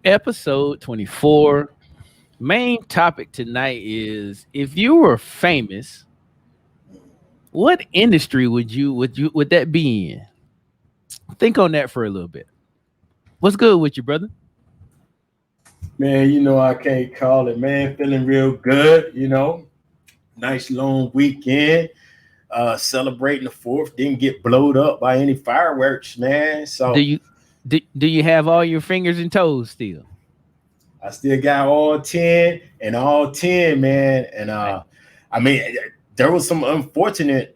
Episode 24. Main topic tonight is if you were famous, what industry would that be in? Think on that for a little bit. What's good with you, brother? Man, I can't call it, man. Feeling real good, Nice long weekend. Celebrating the fourth. Didn't get blowed up by any fireworks, man. Do So you do you have all your fingers and toes still? I still got all 10 and all 10, man. And Right. I mean, there was some unfortunate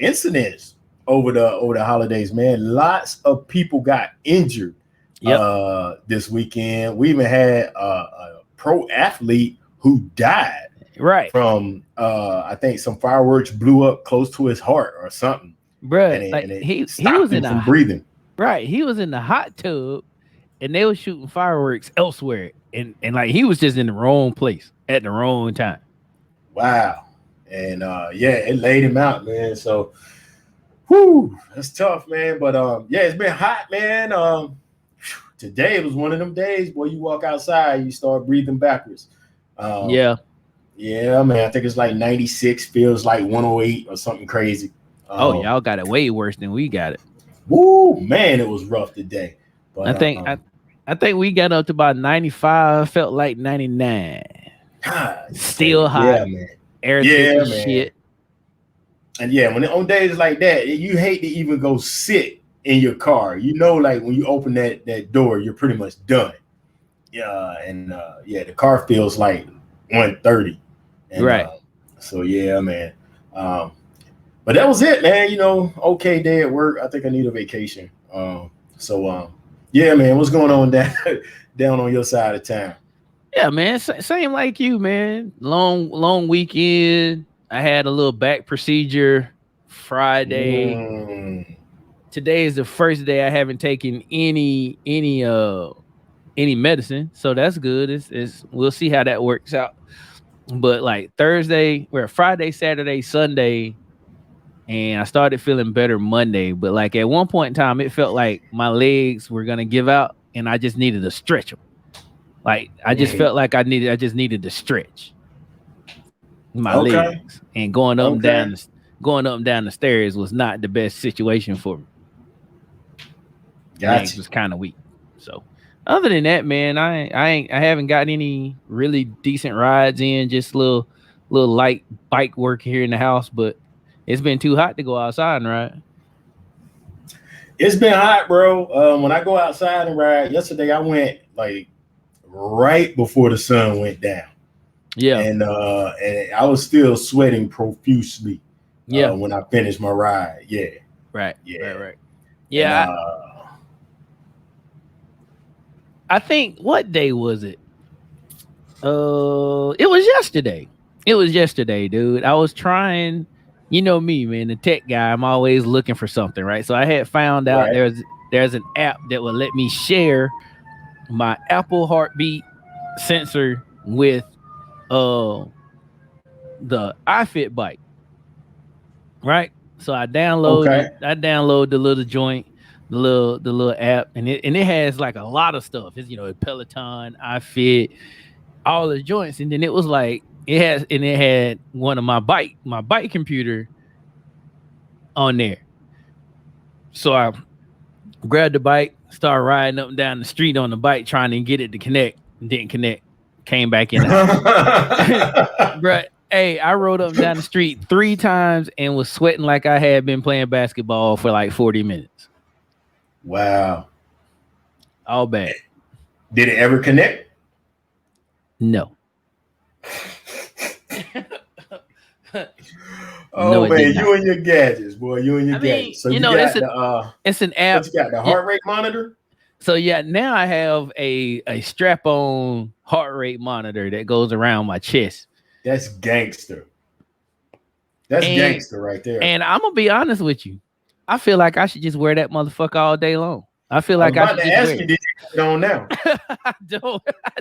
incidents over the holidays, man. Lots of people got injured Yep. this weekend. We even had a pro athlete who died Right. from I think some fireworks blew up close to his heart or something, and Bruh. it, Like and it he was stopped him in from a breathing. right. He was in the hot tub and they were shooting fireworks elsewhere. And like he was just in the wrong place at the wrong time. Wow. And yeah, it laid him out, man. So whew, that's tough, man. But yeah, it's been hot, man. Today was one of them days, boy, you walk outside, you start breathing backwards. Um, Yeah. yeah, man. I think it's like 96, feels like 108 or something crazy. Oh, Um, y'all got it way worse than we got it. woo, man, it was rough today. I But think I think we got up to about 95, felt like 99. God, Still yeah, hot, man. air thick Yeah, as man. shit. And yeah, when on days like that, you hate to even go sit in your car. Like when you open that door, you're pretty much done. Yeah, and yeah, the car feels like 130. And Right. so yeah, man. Um, but that was it, man. Okay day at work. I think I need a vacation. So yeah, man, what's going on down down on your side of town? Yeah, man. Same like you, man. Long weekend. I had a little back procedure Friday. Mm, Today is the first day I haven't taken any medicine, so that's good. It's we'll see how that works out. But like Thursday, or Friday, Saturday, Sunday, and I started feeling better Monday. But like at one point in time, it felt like my legs were gonna give out, and I just needed to stretch them. Like I just mhm. felt like I just needed to stretch my Okay, legs, and okay, going up and down the stairs was not the best situation for me. Legs got you. was kind of weak. So other than that, man, I haven't got any really decent rides in. Just little light bike work here in the house, but it's been too hot to go outside and ride. It's been hot, bro. When I go outside and ride, yesterday I went like right before the sun went down, Yeah, and I was still sweating profusely yeah, when I finished my ride. Yeah, right, right, yeah, right. and Yeah, I think what day was it? It was yesterday. It was yesterday, dude. I was trying. You know me, man, the tech guy. I'm always looking for something, right? So I had found out right. there's an app that will let me share my Apple Heartbeat sensor with uh the iFit bike, right? So Okay. I download the little joint, the little app, and it has like a lot of stuff. It's Peloton, iFit, all the joints, and then it was like it had one of my bike computer on there. So I grabbed the bike, started riding up and down the street on the bike, trying to get it to connect. Didn't connect. Came back in the house. Bruh, hey, I rode up and down the street 3 times and was sweating like I had been playing basketball for like 40 minutes. Wow. All bad. Did it ever connect? No. No, Oh it did man, you not. and your gadgets, boy. You and your I mean, gadgets. So you got the it's an what app. you got? The Yeah. heart rate monitor? So yeah, now I have a strap on heart rate monitor that goes around my chest. That's gangster. That's And gangster right there. and I'm gonna be honest with you. I feel like I should just wear that motherfucker all day long. I feel I was like I about should to just ask wear you, it. did you have it on now? I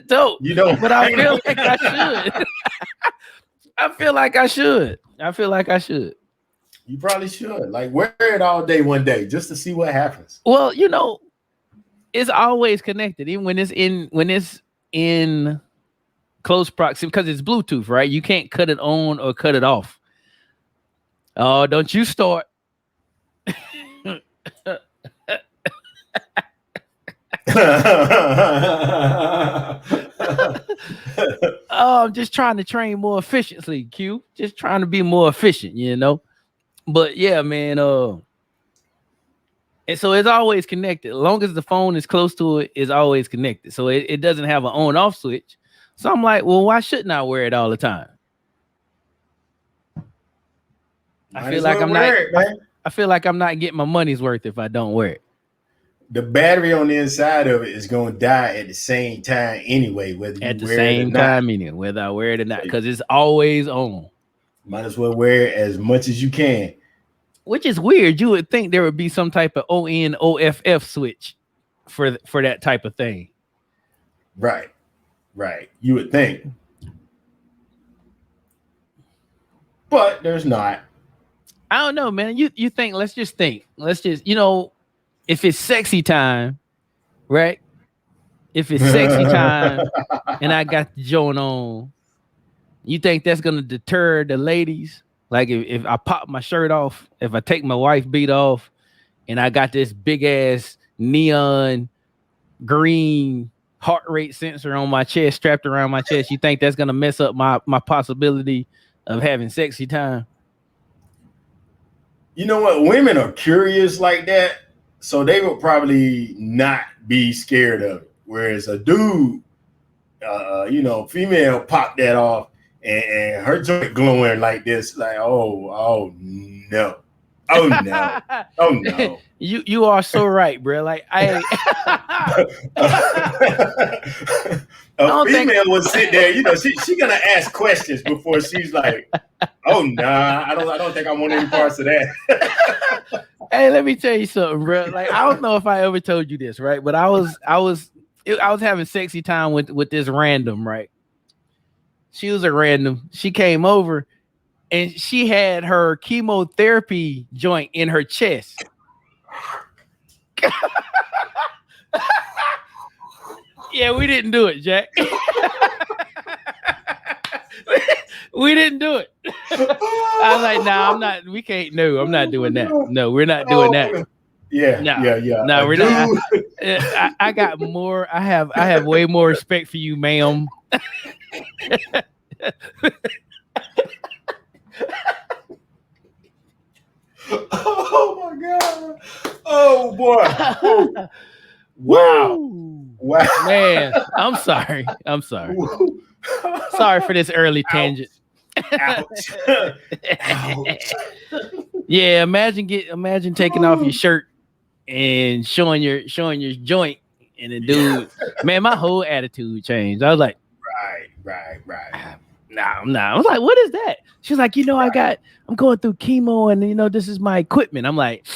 don't, You don't. but I feel like I should. I feel like I should. I feel like I should. You probably should. Like wear it all day one day just to see what happens. Well, It's always connected, even when it's in close proximity because it's Bluetooth, right? You can't cut it on or cut it off. Oh, don't you start. Oh, I'm just trying to train more efficiently, Q. Just trying to be more efficient, you know. But yeah, man. And so it's always connected. As long as the phone is close to it, it's always connected. So it doesn't have an on-off switch. So I'm like, well, why shouldn't I wear it all the time? I Might feel as like well I'm not. wear it, man. I feel like I'm not getting my money's worth if I don't wear it. The battery on the inside of it is going to die at the same time anyway, whether you At the wear it or same not. time, meaning whether I wear it or not, So because it's always on. might as well wear it as much as you can. Which is weird. You would think there would be some type of ON/OFF switch for that type of thing. Right. Right. You would think. But there's not. I don't know, man. You think? Let's just think. Let's just if it's sexy time, right? If it's sexy time, and I got the joint on, you think that's gonna deter the ladies? Like if I pop my shirt off, if I take my wife beat off, and I got this big ass neon green heart rate sensor on my chest, strapped around my chest, you think that's gonna mess up my possibility of having sexy time? You know what? Women are curious like that, so they would probably not be scared of it. Whereas a dude, female pop that off and her joint glowing like this, like, oh no. Oh no. Oh no. You are so right, bro. Like I a female would sit there, she gonna ask questions before she's like, oh nah, I don't think I want any parts of that. Hey, let me tell you something, bro. Like I don't know if I ever told you this, right? But I was having sexy time with this random, right? She was a random. She came over and she had her chemotherapy joint in her chest. Yeah, we didn't do it, Jack. We didn't do it. I was like, nah, I'm not. We can't. No, I'm not doing that. No, we're not doing that. Yeah, no, yeah. No, we're not. I got more. I have way more respect for you, ma'am. Oh my god! Oh boy! Wow! Wow! Man, I'm sorry. I'm sorry. Sorry for this early tangent. Ouch. Ouch. Yeah, imagine taking off your shirt and showing your joint, and the dude, man, my whole attitude changed. I was like, right. Nah. I was like, what is that? She's like, I'm going through chemo, and this is my equipment. I'm like,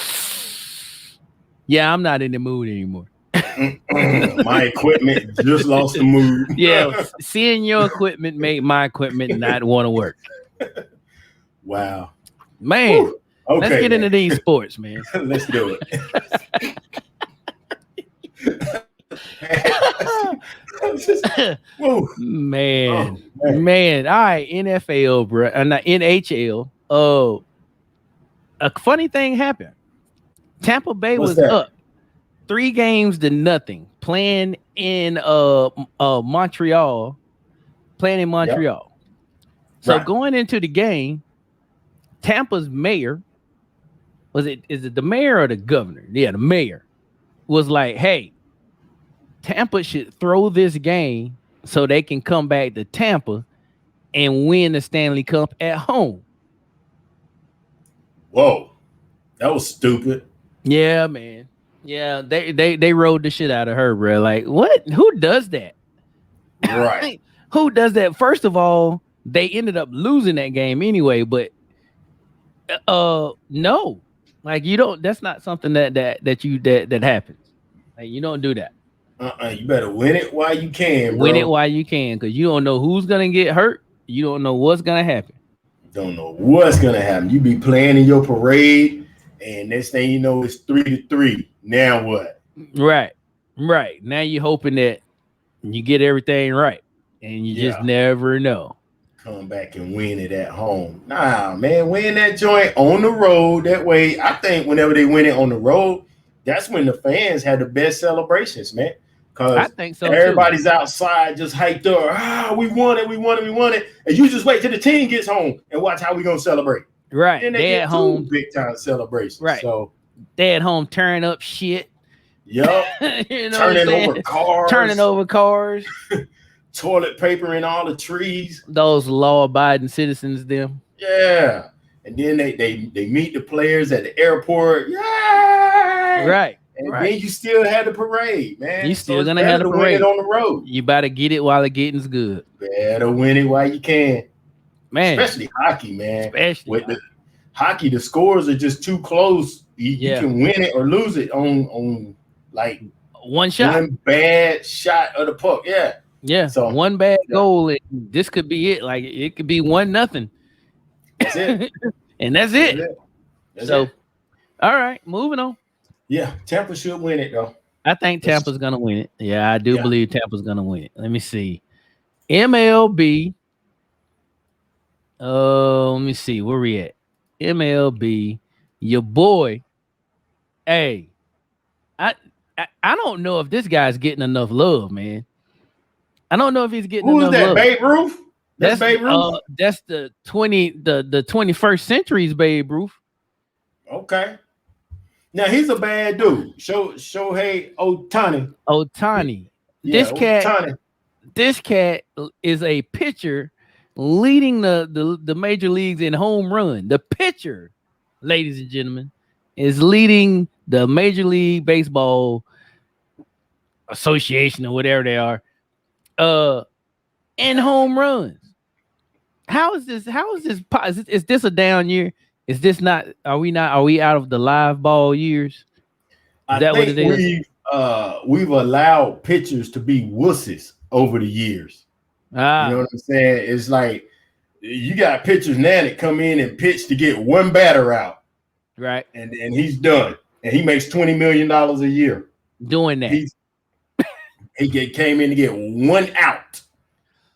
yeah, I'm not in the mood anymore. My equipment just lost the mood. Yeah, seeing your equipment made my equipment not want to work. Wow, man. Woo. Okay, let's get into these sports, man. Let's do it. Man. All right, NFL, bro, and NHL. A funny thing happened. Tampa Bay was up 3-0 playing in Montreal. Yep. So going into the game, Tampa's mayor, is it the mayor or the governor? Yeah, the mayor was like, hey, Tampa should throw this game so they can come back to Tampa and win the Stanley Cup at home. Whoa, that was stupid. Yeah, man. Yeah, they rode the shit out of her, bro. Like, what? Who does that? Right. Who does that? First of all, they ended up losing that game anyway, but no. Like, you don't, that's not something that happens. Like, you don't do that. You better win it while you can, bro. Win it while you can, because you don't know who's gonna get hurt. You don't know what's gonna happen. Don't know what's gonna happen. You be playing in your parade, and next thing you know, it's 3-3. Now what? Right. Right. Now you're hoping that you get everything right. And you just Yeah. never know. Come back and win it at home. Nah, man, win that joint on the road. That way, I think whenever they win it on the road, that's when the fans have the best celebrations, man. I Because think so too. everybody's outside just hyped up. We won it, we won it, we won it. And you just wait till the team gets home and watch how we gonna celebrate. Right. Then they They at get two home. big time celebrations. Right. So, They at home tearing up shit. yup, You know what I'm turning saying? over Turning cars, over cars. toilet paper in all the trees. Those law abiding citizens, them. Yeah. And then they meet the players at the airport. Yay! Right. And Right. then you still had the parade, man. You So still it's gonna better have the to win it parade. on the road. You better get it while the getting's good. Better win it while you can. Man. Especially hockey, man. Especially With the hockey, the scores are just too close. You can win it or lose it on like one shot. One bad shot of the puck. Yeah. Yeah. So one bad goal, and this could be it. Like it could be 1-0. That's it. And that's it. That's so it. All right, moving on. Yeah, Tampa should win it though. I think Tampa's gonna win it. Yeah, I do believe Tampa's gonna win it. Let me see. MLB. Let me see where we at. MLB, your boy. Hey, I don't know if this guy's getting enough love, man. I don't know if he's getting enough love. Who is that? Babe Ruth? That's Babe Ruth. That's the 21st century's Babe Ruth. Okay. Now he's a bad dude. Shohei Ohtani. Ohtani. Yeah, this cat is a pitcher leading the major leagues in home run. The pitcher, ladies and gentlemen, is leading the Major League Baseball Association or whatever they are, in home runs. How is this? Is this a down year? Is this not? Are we out of the live ball years? Is that what it is? We've allowed pitchers to be wusses over the years. You know what I'm saying? It's like you got pitchers now that come in and pitch to get one batter out, right? And he's done, and he makes $20 million a year doing that. He came in to get one out,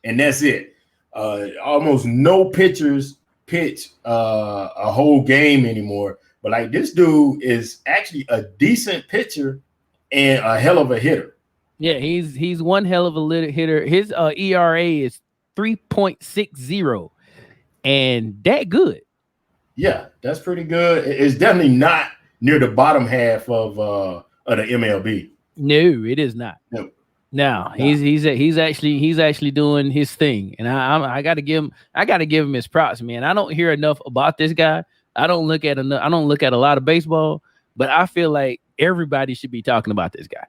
and that's it. Almost no pitchers pitch a whole game anymore. But like this dude is actually a decent pitcher and a hell of a hitter. Yeah, he's one hell of a hitter. His ERA is 3.60, and that good. Yeah, that's pretty good. It's definitely not near the bottom half of the MLB. No, it is not. No, he's actually doing his thing, and I got to give him his props, man. I don't hear enough about this guy. I don't look at a lot of baseball, but I feel like everybody should be talking about this guy.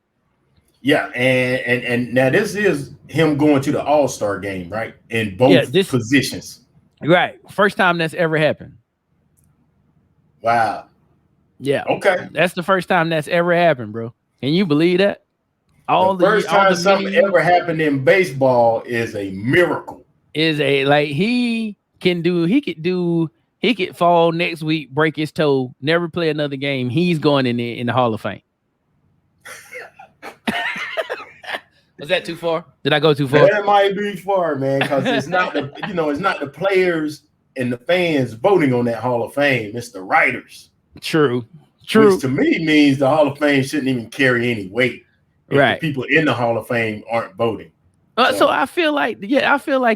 Yeah, and now this is him going to the All-Star game, right? In both positions. Right. First time that's ever happened. Wow. Yeah. Okay. That's the first time that's ever happened, bro. Can you believe that? The first time something ever happened in baseball is a miracle. He could fall next week, break his toe, never play another game. He's going in the Hall of Fame. Was that too far? Did I go too far? That might be far, man, because it's not the players and the fans voting on that Hall of Fame. It's the writers. True. Which to me means the Hall of Fame shouldn't even carry any weight. If the people in the Hall of Fame aren't voting. So I feel like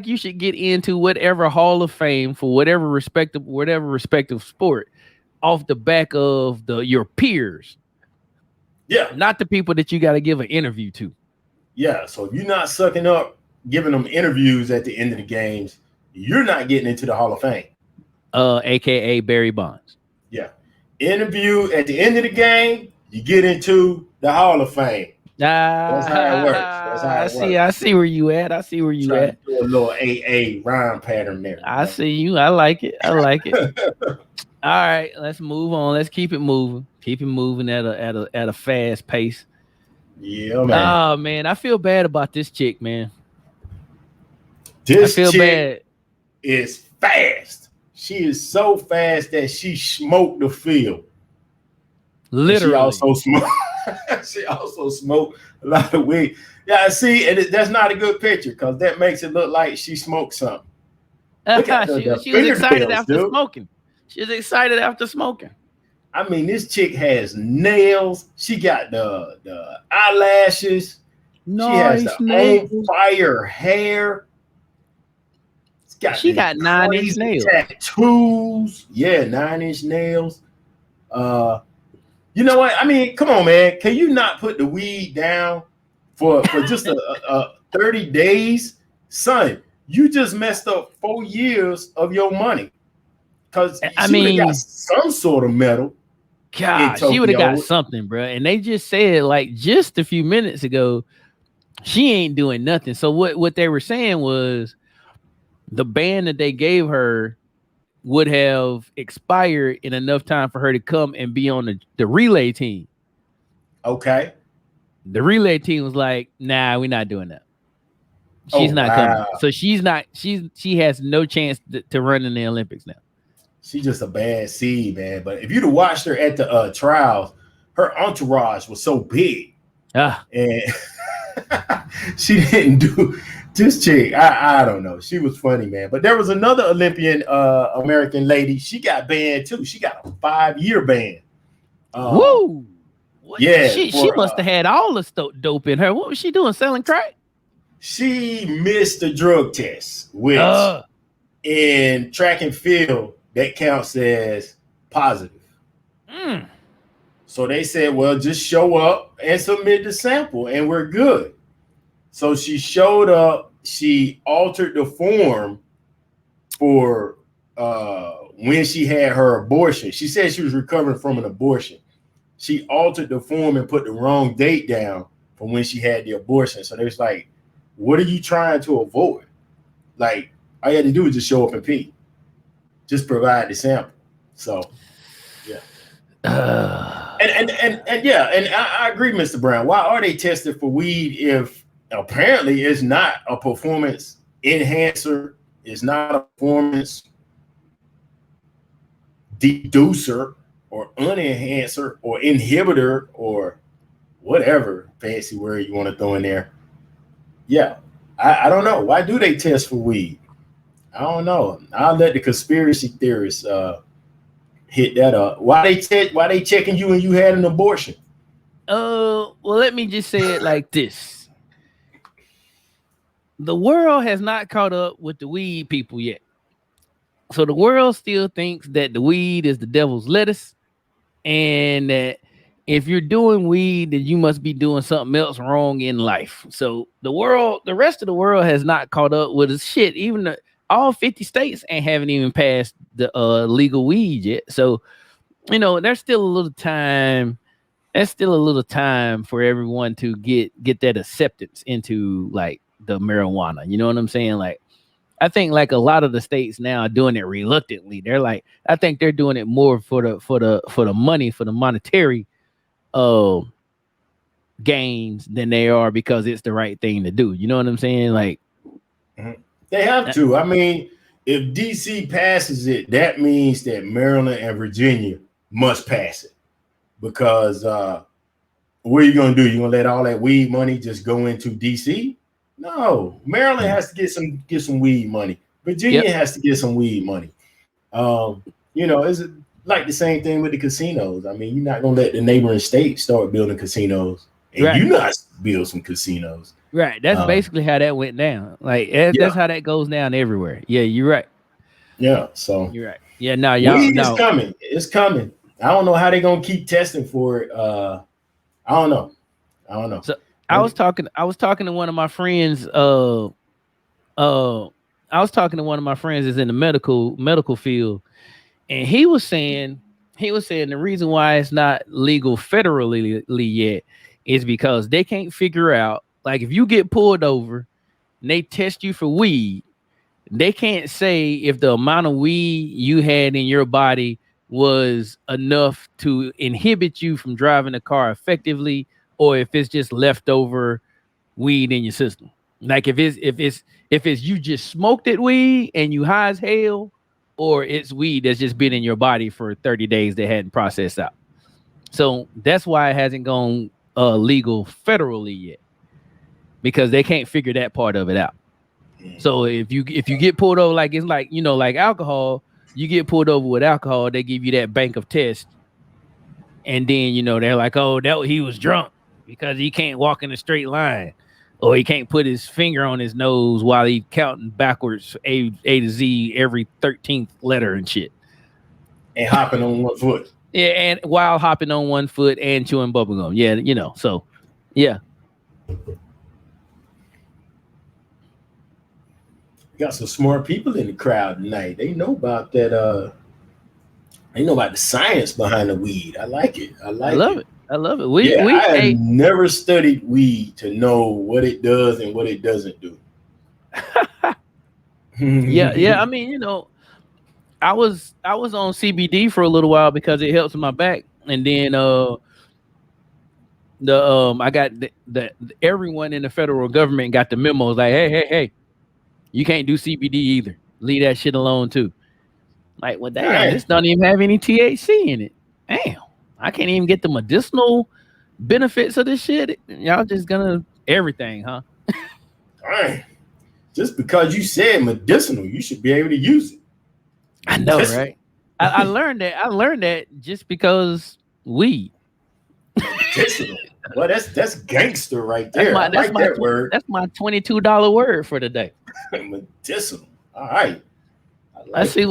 you should get into whatever Hall of Fame for whatever respective sport off the back of your peers. Yeah. Not the people that you got to give an interview to. Yeah. So if you're not sucking up, giving them interviews at the end of the games, you're not getting into the Hall of Fame. AKA Barry Bonds. Yeah. Interview at the end of the game, you get into the Hall of Fame. That's how it works. I see where you at. Do a little AA rhyme pattern there. I see you. I like it. All right, let's move on. Let's keep it moving. Keep it moving at a fast pace. Yeah, man. Oh man, I feel bad about this chick, man. This chick is fast. She is so fast that she smoked the field. Literally. She also smoked. She also smoked a lot of weed. Yeah, see, and that's not a good picture because that makes it look like she smoked something. Look at the She was excited fingernails, after dude. smoking. She was excited after smoking. I mean, this chick has nails. She got the eyelashes. She has the Nice on nails. fire hair. It's got She these got 9-inch crazy nails. tattoos. Yeah, 9-inch nails. Uh, you know what? I mean, come on, man. Can you not put the weed down for just a 30 days? Son, you just messed up 4 years of your money. Because I she would have got mean, some sort of medal in God, she would have got Tokyo. something, bro. And they just said like just a few minutes ago, she ain't doing nothing. So what they were saying was the ban that they gave her would have expired in enough time for her to come and be on the relay team. Okay. The relay team was like, nah, we're not doing that. Oh, She's not coming. wow. So she has no chance to run in the Olympics now. She's just a bad seed, man. But if you'd have watched her at the trials, her entourage was so big. Ah. And she didn't do this chick. I don't know. She was funny, man. But there was another Olympian American lady. She got banned too. She got a 5-year ban. Woo! What? Yeah, She must have had all the dope in her. What was she doing? Selling crack? She missed the drug test, which Uh, in track and field that counts as positive. mm. So they said, well, just show up and submit the sample and we're good. So she showed up. She altered the form for when she had her abortion. She said she was recovering from an abortion. She altered the form and put the wrong date down for when she had the abortion. So they was like, what are you trying to avoid? Like, all you had to do was just show up and pee. Just provide the sample. So, yeah. And yeah, and I agree, Mr. Brown. Why are they tested for weed if apparently it's not a performance enhancer, it's not a performance deducer or unenhancer or inhibitor or whatever fancy word you want to throw in there? Yeah, I don't know. Why do they test for weed? I don't know. I'll let the conspiracy theorists hit that up. Why they checking you when you had an abortion? Well, let me just say it like this. The world has not caught up with the weed people yet. So the world still thinks that the weed is the devil's lettuce and that if you're doing weed, then you must be doing something else wrong in life. So the rest of the world has not caught up with us. Shit, even all 50 states haven't even passed the legal weed yet. So, there's still a little time. There's still a little time for everyone to get that acceptance into like the marijuana. You know what I'm saying? Like, I think like a lot of the states now are doing it reluctantly. They're like, I think they're doing it more for the money, for the monetary uh gains than they are because it's the right thing to do. You know what I'm saying? Like, they have to. I mean, if DC passes it, that means that Maryland and Virginia must pass it. Because what are you gonna do? You gonna let all that weed money just go into DC? No, Maryland has to get some weed money. Virginia has to get some weed money. It's like the same thing with the casinos. I mean, you're not gonna let the neighboring state start building casinos, and you not build some casinos. Right. That's basically how that went down. Like that's how that goes down everywhere. Yeah, you're right. Yeah. So you're right. Yeah. No, y'all. Weed is coming. It's coming. I don't know how they're gonna keep testing for it. I don't know. So I was talking to one of my friends. I was talking to one of my friends that's in the medical field, and he was saying the reason why it's not legal federally yet is because they can't figure out, like, if you get pulled over and they test you for weed, they can't say if the amount of weed you had in your body was enough to inhibit you from driving a car effectively, or if it's just leftover weed in your system. Like if it's you just smoked it weed and you high as hell, or it's weed that's just been in your body for 30 days that hadn't processed out. So that's why it hasn't gone legal federally yet, because they can't figure that part of it out. So if you get pulled over, like it's like, like alcohol, you get pulled over with alcohol, they give you that bank of tests, and then they're like, oh, that he was drunk because he can't walk in a straight line, or he can't put his finger on his nose while he counting backwards A to Z every 13th letter and shit. And hopping on one foot. Yeah, and while hopping on one foot and chewing bubblegum. Yeah, so yeah. Got some smart people in the crowd tonight. They know about that. They know about the science behind the weed. I like it. I love it. I love it. I have never studied weed to know what it does and what it doesn't do. yeah. I mean, I was on CBD for a little while because it helps my back, and then I got the everyone in the federal government got the memos like, hey, you can't do CBD either. Leave that shit alone too. Like, well, damn, this don't even have any THC in it. Damn, I can't even get the medicinal benefits of this shit. Y'all just gonna everything, huh? Dang. Just because you said medicinal, you should be able to use it. I know, right? I learned that. I learned that just because weed. Medicinal. Well, that's gangster right there. That's my word. That's my $22 word for the day. Medicinal. All right. Let's see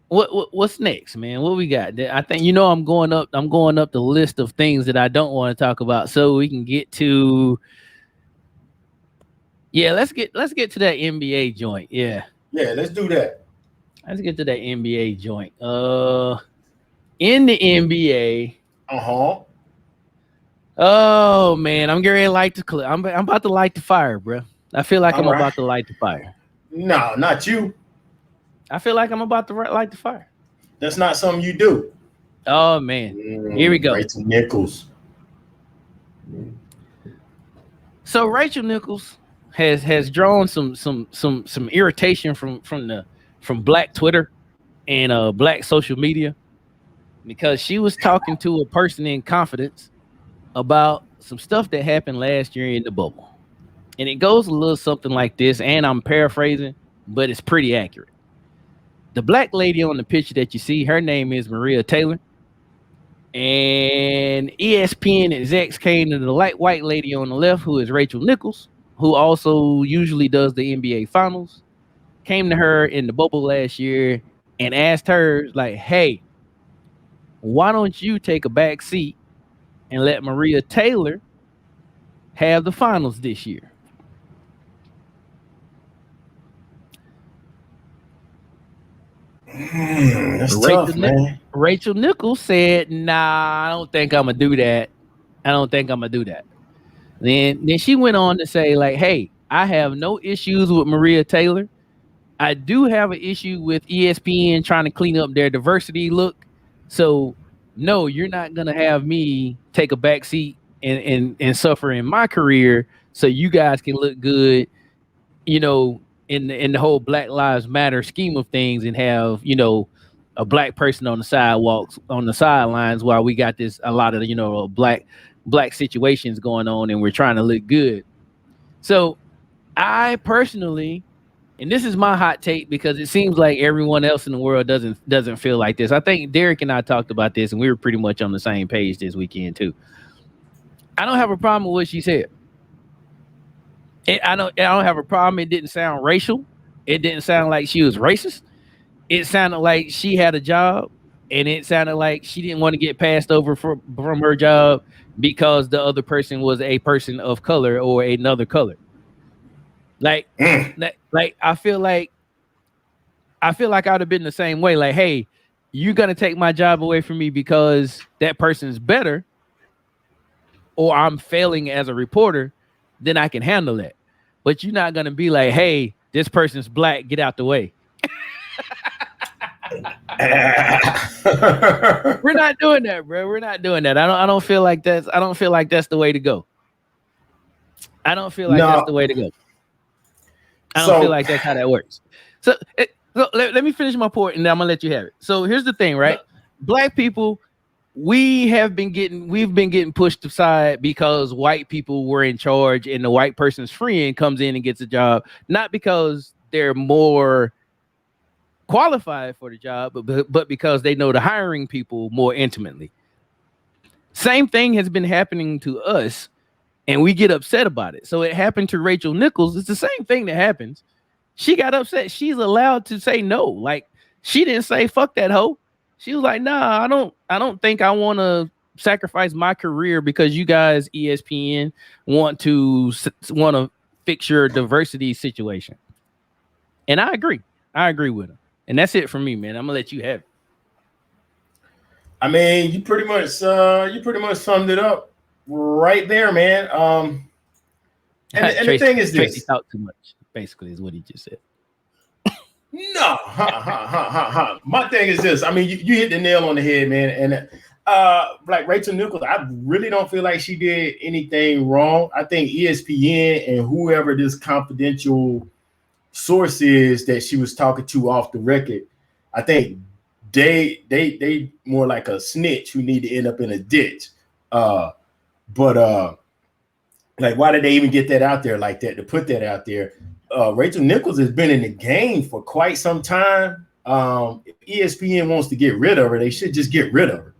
what's next, man. What we got? I think I'm going up the list of things that I don't want to talk about, so we can get to. Yeah, let's get to that NBA joint. Yeah, let's do that. Let's get to that NBA joint. In the NBA. Oh man, I'm getting ready to light the clip. I'm about to light the fire, bro. I feel like I'm about to light the fire. No, not you. I feel like I'm about to light the fire. That's not something you do. Oh man, here we go. Rachel Nichols. So Rachel Nichols has drawn some irritation from Black Twitter and Black social media, because she was talking to a person in confidence about some stuff that happened last year in the bubble. And it goes a little something like this, and I'm paraphrasing, but it's pretty accurate. The black lady on the picture that you see, her name is Maria Taylor. And ESPN execs came to the light white lady on the left, who is Rachel Nichols, who also usually does the NBA Finals, came to her in the bubble last year and asked her, like, hey, why don't you take a back seat and let Maria Taylor have the finals this year? That's tough, man. Rachel Nichols said, nah, I don't think I'm going to do that. Then she went on to say, like, hey, I have no issues with Maria Taylor. I do have an issue with ESPN trying to clean up their diversity look. So, no, you're not going to have me take a back seat and suffer in my career so you guys can look good, in the whole Black Lives Matter scheme of things, and have, a black person on the sidewalks, on the sidelines, while we got a lot of, black situations going on and we're trying to look good. So I personally, and this is my hot take because it seems like everyone else in the world doesn't feel like this. I think Derek and I talked about this and we were pretty much on the same page this weekend too. I don't have a problem with what she said. I don't have a problem. It didn't sound racial. It didn't sound like she was racist. It sounded like she had a job, and it sounded like she didn't want to get passed over from her job because the other person was a person of color or another color. Like I feel like I'd have been the same way. Like, hey, you're gonna take my job away from me because that person's better, or I'm failing as a reporter, then I can handle that. But you're not gonna be like, hey, this person's black, get out the way. We're not doing that, bro. We're not doing that. I don't feel like that's the way to go. I don't feel like that's the way to go. I don't feel like that's how that works. So let me finish my point, and then I'm gonna let you have it. So here's the thing, right? Black people we've been getting pushed aside because white people were in charge and the white person's friend comes in and gets a job, not because they're more qualified for the job, but because they know the hiring people more intimately. Same thing has been happening to us, and we get upset about it. So it happened to Rachel Nichols. It's the same thing that happens. She got upset. She's allowed to say no. Like, she didn't say fuck that hoe. She was like, nah, I don't think I want to sacrifice my career because you guys, ESPN, want to fix your diversity situation. And I agree. I agree with her. And that's it for me, man. I'm gonna let you have it. I mean, you pretty much summed it up right there, man. And the thing is Tracy this. talked too much. Basically, is what he just said. No, my thing is this. I mean, you hit the nail on the head, man. And like Rachel Nichols, I really don't feel like she did anything wrong. I think ESPN and whoever this confidential source is that she was talking to off the record, I think they more like a snitch who need to end up in a ditch. But like, why did they even get that out there like that, to put that out there? Rachel Nichols has been in the game for quite some time. If ESPN wants to get rid of her, they should just get rid of her.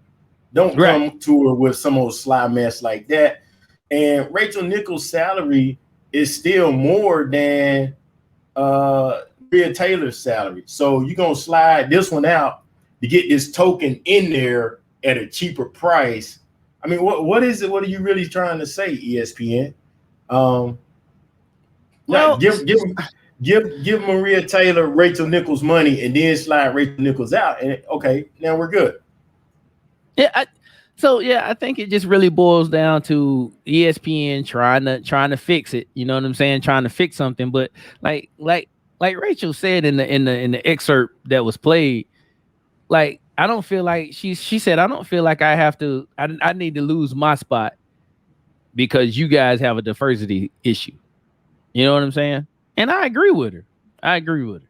Don't come to her with some old sly mess like that. And Rachel Nichols' salary is still more than Maria Taylor's salary. So you're going to slide this one out to get this token in there at a cheaper price. I mean, what is it? What are you really trying to say, ESPN? Well, give Maria Taylor Rachel Nichols money and then slide Rachel Nichols out, and okay, now we're good. yeah. I think it just really boils down to ESPN trying to fix it. You know what I'm saying? Trying to fix something, but like Rachel said in the excerpt that was played, like, I don't feel like she said, I don't feel like I have to. I need to lose my spot because you guys have a diversity issue. You know what I'm saying? And I agree with her. I agree with her.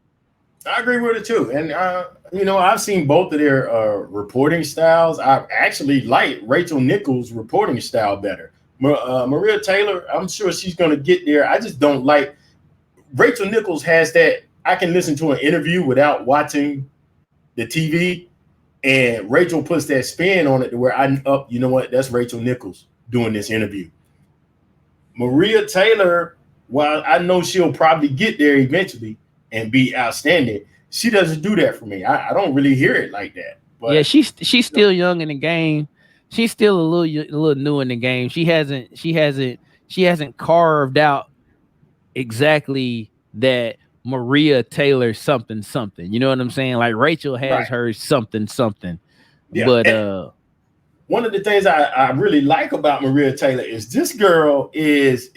I agree with it too. And I've seen both of their reporting styles. I actually like Rachel Nichols' reporting style better. Maria Taylor, I'm sure she's going to get there. I just don't like Rachel Nichols has that. I can listen to an interview without watching the TV, and Rachel puts that spin on it to where you know what? That's Rachel Nichols doing this interview. Maria Taylor, while I know she'll probably get there eventually and be outstanding, she doesn't do that for me. I don't really hear it like that. But yeah, she's still young in the game. She's still a little new in the game. She hasn't carved out exactly that Maria Taylor something something. You know what I'm saying? Like, Rachel has right. her something something. Yeah. But one of the things I really like about Maria Taylor is this girl is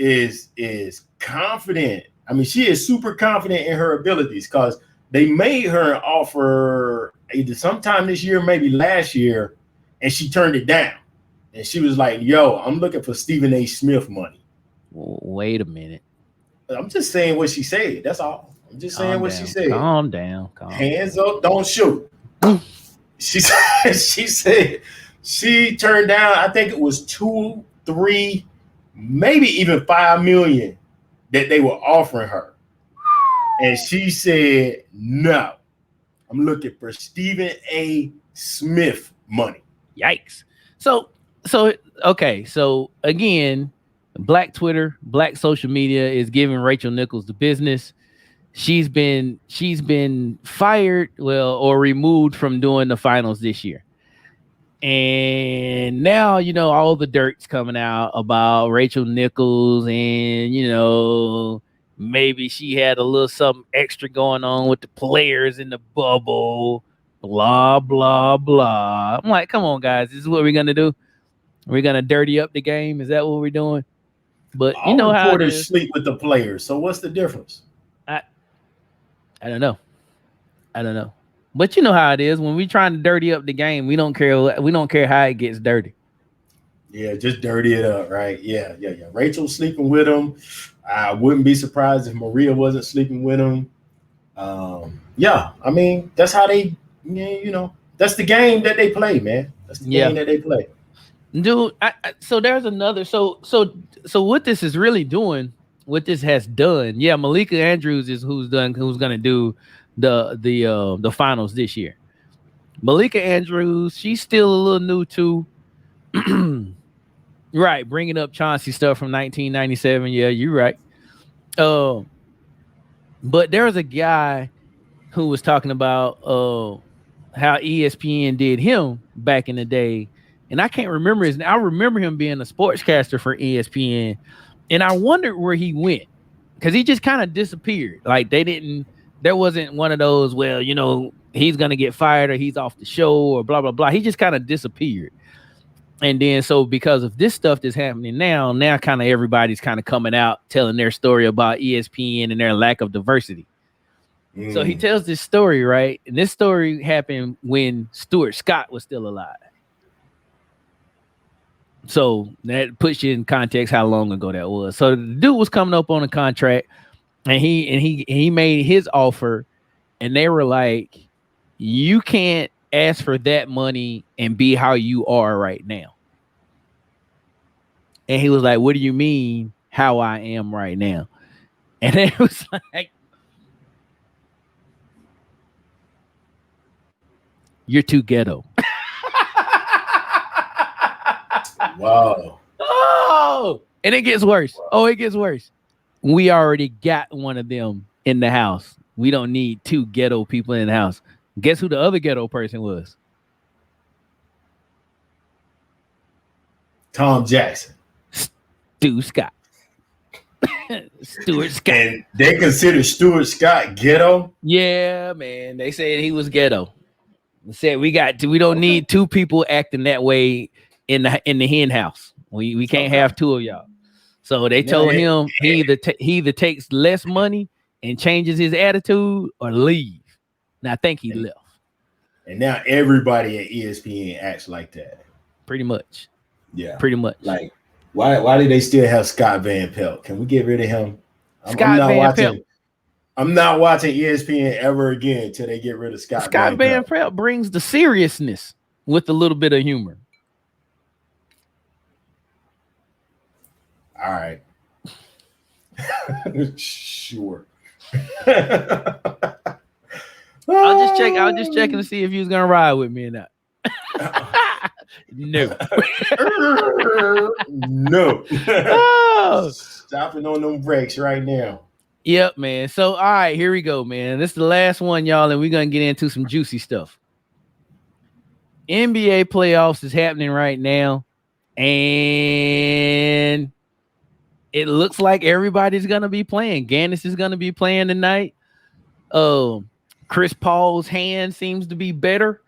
confident. I mean, she is super confident in her abilities, because they made her an offer either sometime this year, maybe last year, and she turned it down. And she was like, yo, I'm looking for Stephen A. Smith money. Wait a minute. I'm just saying what she said. That's all. I'm just saying what she said. Calm down. Hands up, don't shoot. She said she turned down, I think it was 2, 3, maybe even 5 million that they were offering her. And she said, no, I'm looking for Stephen A. Smith money. Yikes. So okay. So again, Black Twitter, Black social media is giving Rachel Nichols the business. She's been fired, or removed from doing the finals this year. And now, all the dirt's coming out about Rachel Nichols, and maybe she had a little something extra going on with the players in the bubble, blah blah blah. I'm like, come on, guys, this is what we're gonna do. We're gonna dirty up the game. Is that what we're doing? But all you know how reporters sleep with the players. So what's the difference? I don't know. But you know how it is when we trying to dirty up the game. We don't care. We don't care how it gets dirty. Yeah, just dirty it up, right? Yeah. Rachel sleeping with him. I wouldn't be surprised if Maria wasn't sleeping with him. Yeah, I mean, that's how they, that's the game that they play, man. That's the game that they play. Dude. So there's another. So what this is really doing, what this has done. Yeah, Malika Andrews is who's gonna do the finals this year. Malika Andrews, she's still a little new too. Right, bringing up Chauncey stuff from 1997. Yeah, you're right. Uh, but there was a guy who was talking about how ESPN did him back in the day, and I can't remember his name. I remember him being a sportscaster for ESPN, and I wondered where he went because he just kind of disappeared. Like they didn't. There wasn't one of those. Well, he's gonna get fired or he's off the show or blah blah blah. He just kind of disappeared. And then so because of this stuff that's happening now kind of everybody's kind of coming out telling their story about ESPN and their lack of diversity. So he tells this story, right? And this story happened when Stuart Scott was still alive. So that puts you in context how long ago that was. So the dude was coming up on a contract and he made his offer and they were like, you can't ask for that money and be how you are right now. And he was like, what do you mean how I am right now? And it was like, you're too ghetto. Wow. Oh, and it gets worse. Wow. Oh, it gets worse. We already got one of them in the house. We don't need two ghetto people in the house. Guess who the other ghetto person was? Tom Jackson. Stuart Scott. Stuart Scott. And they consider Stuart Scott ghetto? Yeah, man. They said he was ghetto. They said we don't need two people acting that way in the hen house. We can't have two of y'all. So they told him he either takes less money and changes his attitude or leave. And I think he left. And now everybody at ESPN acts like that. Pretty much. Yeah. Pretty much. Like, why do they still have Scott Van Pelt? Can we get rid of him? I'm not watching ESPN ever again until they get rid of Scott Van Pelt brings the seriousness with a little bit of humor. All right. Sure. I'll just check to see if you was gonna ride with me or not. No. No. Oh. Stopping on them brakes right now. Yep, man. So, all right, here we go, man. This is the last one, y'all, and we're going to get into some juicy stuff. NBA playoffs is happening right now, and it looks like everybody's going to be playing. Giannis is going to be playing tonight. Chris Paul's hand seems to be better.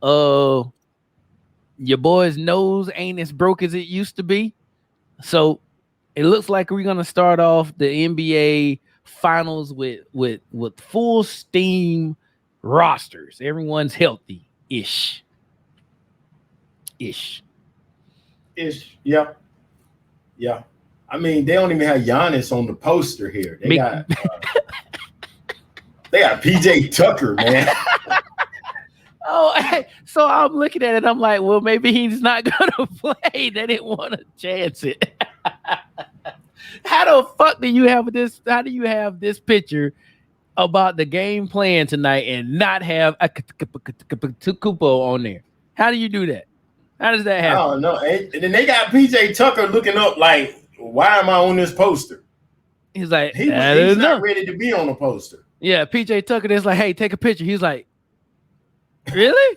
Your boy's nose ain't as broke as it used to be. So it looks like we're going to start off the NBA finals with full steam rosters. Everyone's healthy-ish. Yeah. I mean, they don't even have Giannis on the poster here. They got PJ Tucker, man. Oh, so I'm looking at it. I'm like, well, maybe he's not gonna play. They didn't want to chance it. How the fuck do you have this? How do you have this picture about the game playing tonight and not have a Kupo on there? How do you do that? How does that happen? I don't know. And then they got PJ Tucker looking up like, why am I on this poster? He's like, he's not ready to be on the poster. Yeah, PJ Tucker is like, hey, take a picture. He's like, really?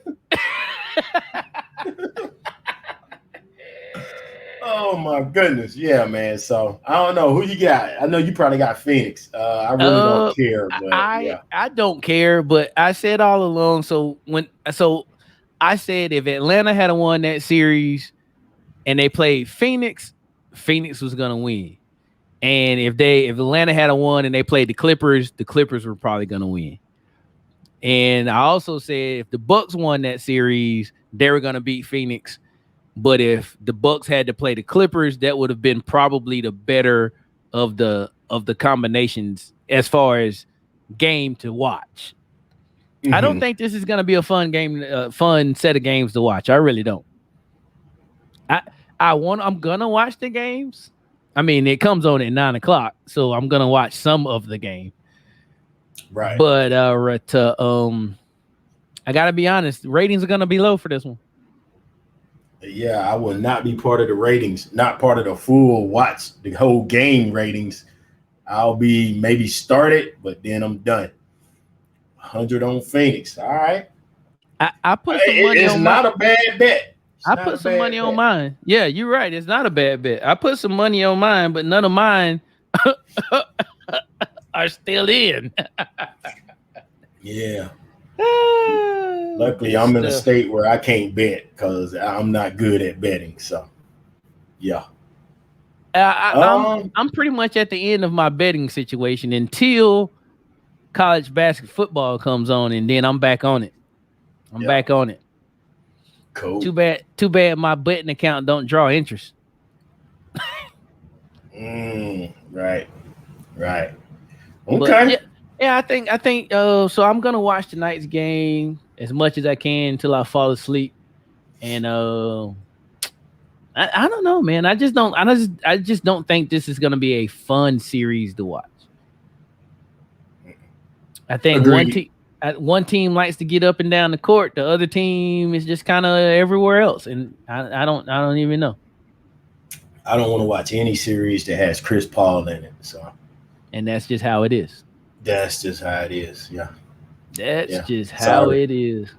Oh my goodness, yeah, man. So I don't know who you got. I know you probably got Phoenix. I really don't care. But I don't care, but I said all along. So I said if Atlanta had won that series and they played Phoenix, Phoenix was gonna win. And if Atlanta had won and they played the Clippers were probably gonna win. And I also said if the Bucks won that series, they were gonna beat Phoenix. But if the Bucks had to play the Clippers, that would have been probably the better of the combinations as far as game to watch. I don't think this is gonna be a fun game, fun set of games to watch. I really don't. I I'm gonna watch the games. I mean, it comes on at 9 o'clock, so I'm gonna watch some of the game. Right. But I gotta be honest, ratings are gonna be low for this one. Yeah, I will not be part of the ratings, not part of the full watch, the whole game ratings. I'll be maybe started, but then I'm done. 100 on Phoenix. All right. I put some money It's on not my. a bad bet. It's I not a put some bad money on bet. mine. Yeah, you're right. It's not a bad bet. I put some money on mine, but none of mine are still in. Yeah. Luckily, Good I'm in a stuff. state where I can't bet because I'm not good at betting. So, yeah. Um, I'm pretty much at the end of my betting situation until college football comes on, and then I'm back on it. I'm yeah. back on it. Cool. Too bad my betting account don't draw interest. Right. Right. But Okay. yeah, I think so I'm gonna watch tonight's game as much as I can until I fall asleep. And I don't know, man. I just don't think this is gonna be a fun series to watch. I think Agreed. one team likes to get up and down the court, the other team is just kind of everywhere else. And I don't even know. I don't want to watch any series that has Chris Paul in it. So And that's just how it is. that's just how it is. Yeah. That's Yeah. just how Sorry. it is.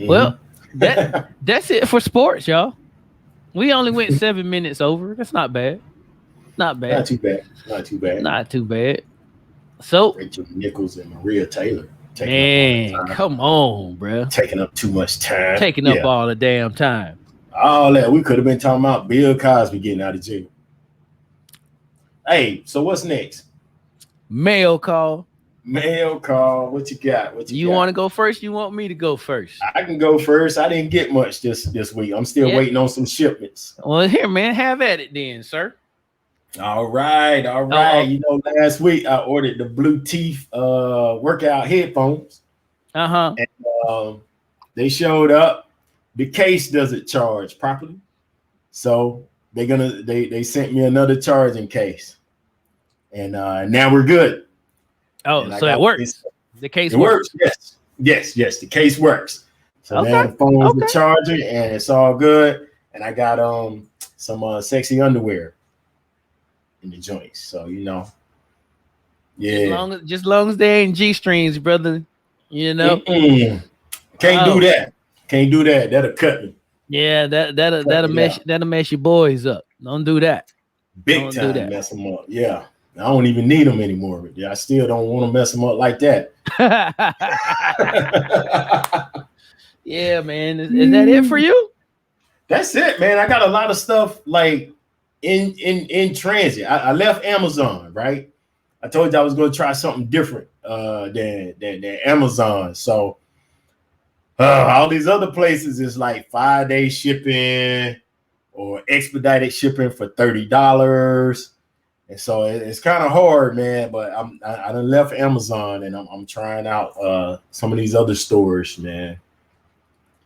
Well, Mhm. that's it for sports, y'all. We only went 7 minutes over. That's not bad. Not Not bad. too bad. Not too bad. Not too bad. So, Rachel Nichols and Maria Taylor taking up all the man, time, come on, bro. taking up too much time. Taking up Yeah. all the damn time. All that. We could have been talking about Bill Cosby getting out of jail. Hey, so what's next? Mail call. Mail call. What you got? What You got? want to go first? You want me to go first? I can go first. I didn't get much this week. I'm still Yeah. waiting on some shipments. Well, here, man, have at it then, sir. All right, all Oh, right. oh. You know, last week I ordered the Bluetooth workout headphones. Uh-huh. They showed up. The case doesn't charge properly, so they sent me another charging case, and now we're good. Oh, And I so it got works. The case It works. Yes. The case works. So now Okay. the phone's the Okay. charger, and it's all good. And I got some sexy underwear in the joints. So yeah. Just long as they ain't G strings, brother. You know. Mm-mm. Can't do that. Can't do that. That'll cut me. Yeah, that'll me down. that'll mess your boys up. Don't do that. Big Don't do time that. mess them up. Yeah. I don't even need them anymore. Yeah, I still don't want to mess them up like that. Yeah, man. Is that it for you? That's it, man. I got a lot of stuff like in transit. I left Amazon, right? I told you I was going to try something different than Amazon. So all these other places is like 5-day shipping or expedited shipping for $30. And so it's kind of hard, man. But I done left Amazon and I'm trying out some of these other stores, man.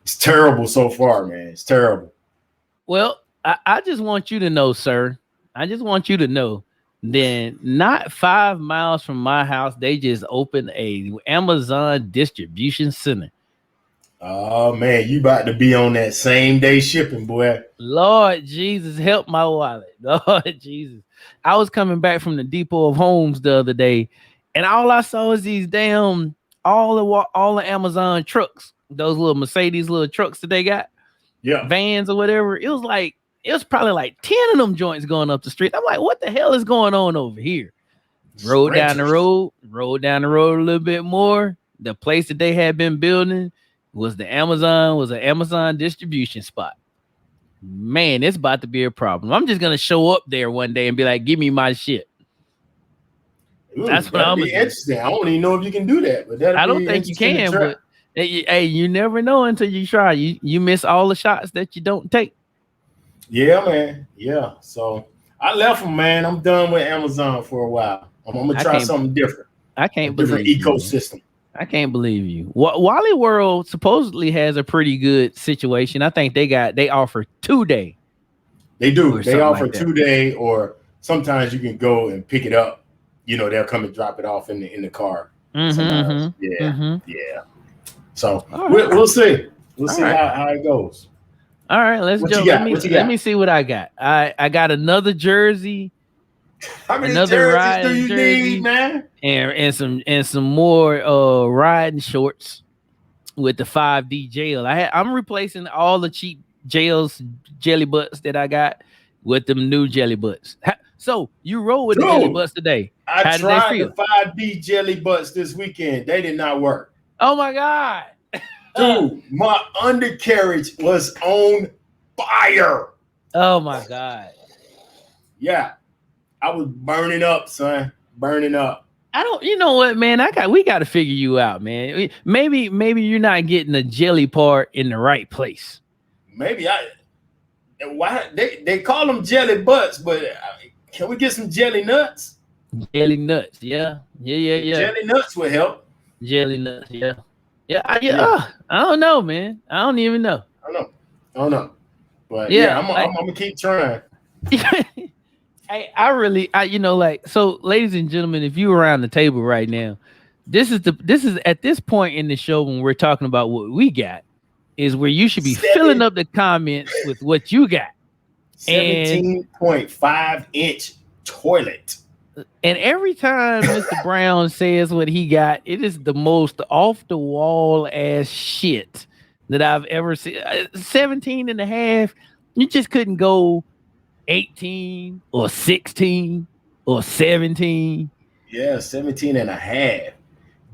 It's terrible so far, man. It's terrible. Well, I just want you to know, sir. I just want you to know. Then, not 5 miles from my house, they just opened a Amazon distribution center. Oh man, you about to be on that same day shipping, boy. Lord Jesus, help my wallet. Lord Jesus. I was coming back from the Depot of Homes the other day, and all I saw was these damn all the Amazon trucks, those little Mercedes little trucks that they got, Yeah. vans or whatever. It was probably like 10 of them joints going up the street. I'm like, what the hell is going on over here? Rode down the road a little bit more. The place that they had been building was an Amazon distribution spot. Man, it's about to be a problem. I'm just gonna show up there one day and be like, "Give me my shit." Ooh, That's what I'm be gonna do. interesting. I don't even know if you can do that, but I don't think you can, but hey, you never know until you try. You miss all the shots that you don't take. Yeah, man. Yeah. So I left them, man. I'm done with Amazon for a while. I'm gonna try something different. I can't different believe ecosystem. I can't believe you. Wally World supposedly has a pretty good situation. I think they offer 2 day They do. or They something offer like that. 2 day, or sometimes you can go and pick it up. They'll come and drop it off in the car. Sometimes, Mm-hmm. yeah, Mm-hmm. yeah. So All right. we'll see. We'll All see right. how it goes. All right. Let's What you jump. Let got? me What you let got? me see what I got. I got another jersey, How many another jerseys do riding you need, jersey, man? and some more riding shorts with the 5D gel. I'm replacing all the cheap gels jelly butts that I got with them new jelly butts. So you roll with the jelly Dude, butts today. I How did they tried the feel? 5D jelly butts this weekend. They did not work. Oh my god. Dude, my undercarriage was on fire. Oh my god. Yeah, I was burning up, son. Burning up. I don't. You know what, man? We got to figure you out, man. Maybe you're not getting the jelly part in the right place. Maybe why they call them jelly butts, but can we get some jelly nuts? Jelly nuts. Yeah. Yeah. Yeah. The Yeah. jelly nuts would help. Jelly nuts. Yeah. Yeah. Yeah, I don't know, man. I don't even know. I don't know. I don't know. But yeah, Yeah. I'm gonna keep trying. So, ladies and gentlemen, if you around the table right now, this is at this point in the show when we're talking about what we got is where you should be filling Seven, up the comments with what you got. And 17.5-inch toilet. every time Mr. Brown says what he got, it is the most off the wall ass shit that I've ever seen. 17 and a half, you just couldn't go 18 or 16 or 17. Yeah, 17 and a half.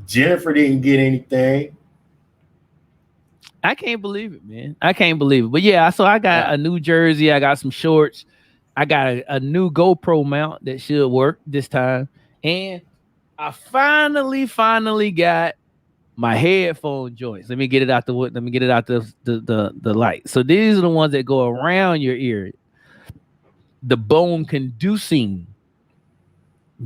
Jennifer didn't get anything. I can't believe it, man. I can't believe it. But yeah, so I got Yeah. a new jersey. I got some shorts. I got a new GoPro mount that should work this time. And I finally got my headphone joints. Let me get it out the wood. Let me get it out the light. So these are the ones that go around your ear. The bone conducing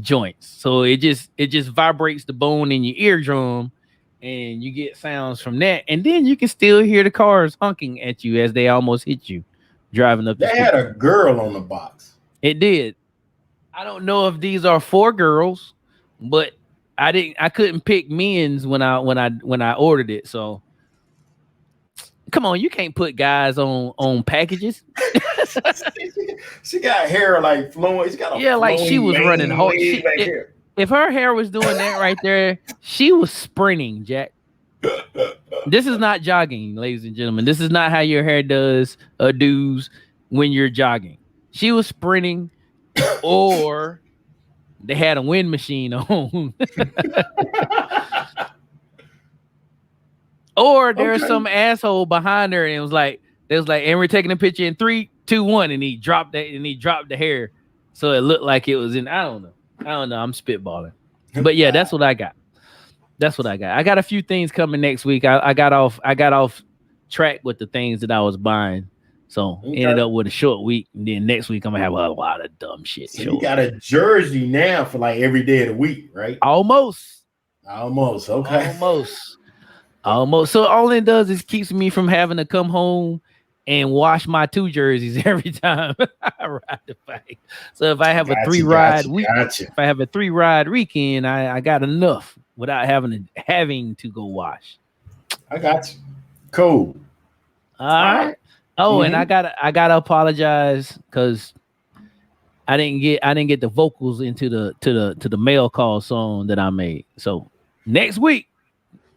joints. So it just vibrates the bone in your eardrum and you get sounds from that. And then you can still hear the cars honking at you as they almost hit you driving up the They street. had a girl on the box. It did. I don't know if these are for girls, but I couldn't pick men's when I ordered it. So come on, you can't put guys on packages. She got hair like flowing. She got a Yeah, like she flowing was running mane hard. wave back here. If her hair was doing that right there, she was sprinting, Jack. This is not jogging, ladies and gentlemen. This is not how your hair does when you're jogging. She was sprinting, or they had a wind machine on, or there's Okay. some asshole behind her and it was like, and we're taking a picture in 3, 2, 1, and he dropped the hair, so it looked like it was in. I don't know. I'm spitballing, but yeah, that's what I got. That's what I got. I got a few things coming next week. I got off track with the things that I was buying. So ended Okay. up with a short week. And then next week I'm gonna have a lot of dumb shit So you show up. got a jersey now for like every day of the week, right? Almost. Almost. Okay. Almost. So all it does is keeps me from having to come home and wash my 2 jerseys every time I ride the bike. So if I have a Gotcha. 3 ride Gotcha. week, Gotcha. if I have a 3 ride weekend, I got enough without having to go wash. I got you. Cool. All All right. right. Oh, and Mm-hmm. I gotta apologize because I didn't get the vocals into the mail call song that I made. So next week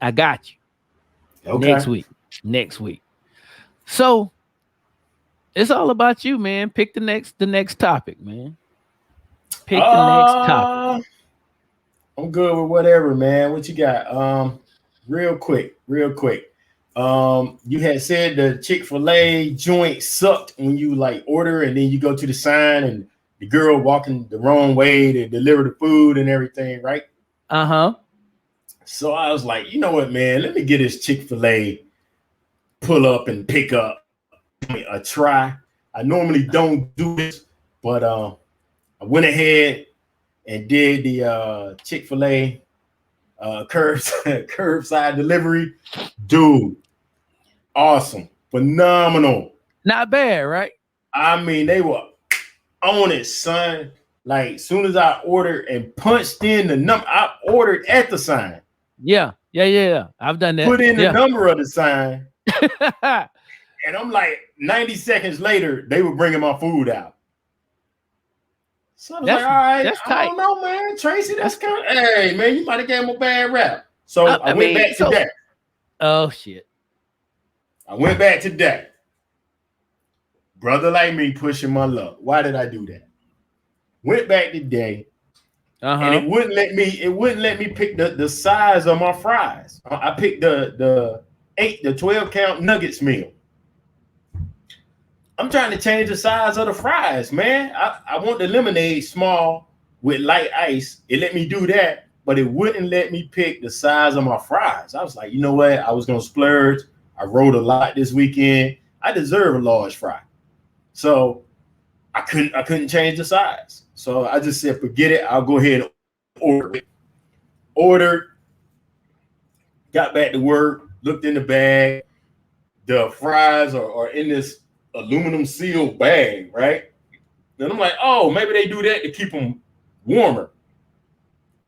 I got you. Okay. Next week. So it's all about you, man. Pick the next topic, man. Pick the next topic. Uh, I'm good with whatever, man. What you got? Real quick, real quick. You had said the Chick-fil-A joint sucked when you like order and then you go to the sign and the girl walking the wrong way to deliver the food and everything, right? Uh-huh. So I was like, you know what, man? Let me get this Chick-fil-A pull up and pick up a try. I normally don't do this, but I went ahead and did the Chick-fil-A curbside delivery, dude. Awesome, phenomenal. Not bad, right? I mean, they were on it, son. Like, soon as I ordered and punched in the number, I ordered at the sign. Yeah. I've done that. Put in the Yeah. number of the sign, and I'm like, 90 seconds later, they were bringing my food out. So I was like, all right, that's I tight. don't know, man. Tracy, that's kind of, hey, man, you might have gave him a bad rap. So I went back to that. Oh, shit. I went back to that. Brother like me pushing my luck. Why did I do that? Went back today, and it wouldn't let me pick the size of my fries. I picked the 12 count nuggets meal. I'm trying to change the size of the fries, man. I want the lemonade small with light ice. It let me do that, but it wouldn't let me pick the size of my fries. I was like, you know what? I was gonna splurge. I rode a lot this weekend. I deserve a large fry. So I couldn't change the size. So I just said, forget it. I'll go ahead and order it. Ordered, got back to work, looked in the bag. The fries are in this aluminum sealed bag, right? And I'm like, oh, maybe they do that to keep them warmer,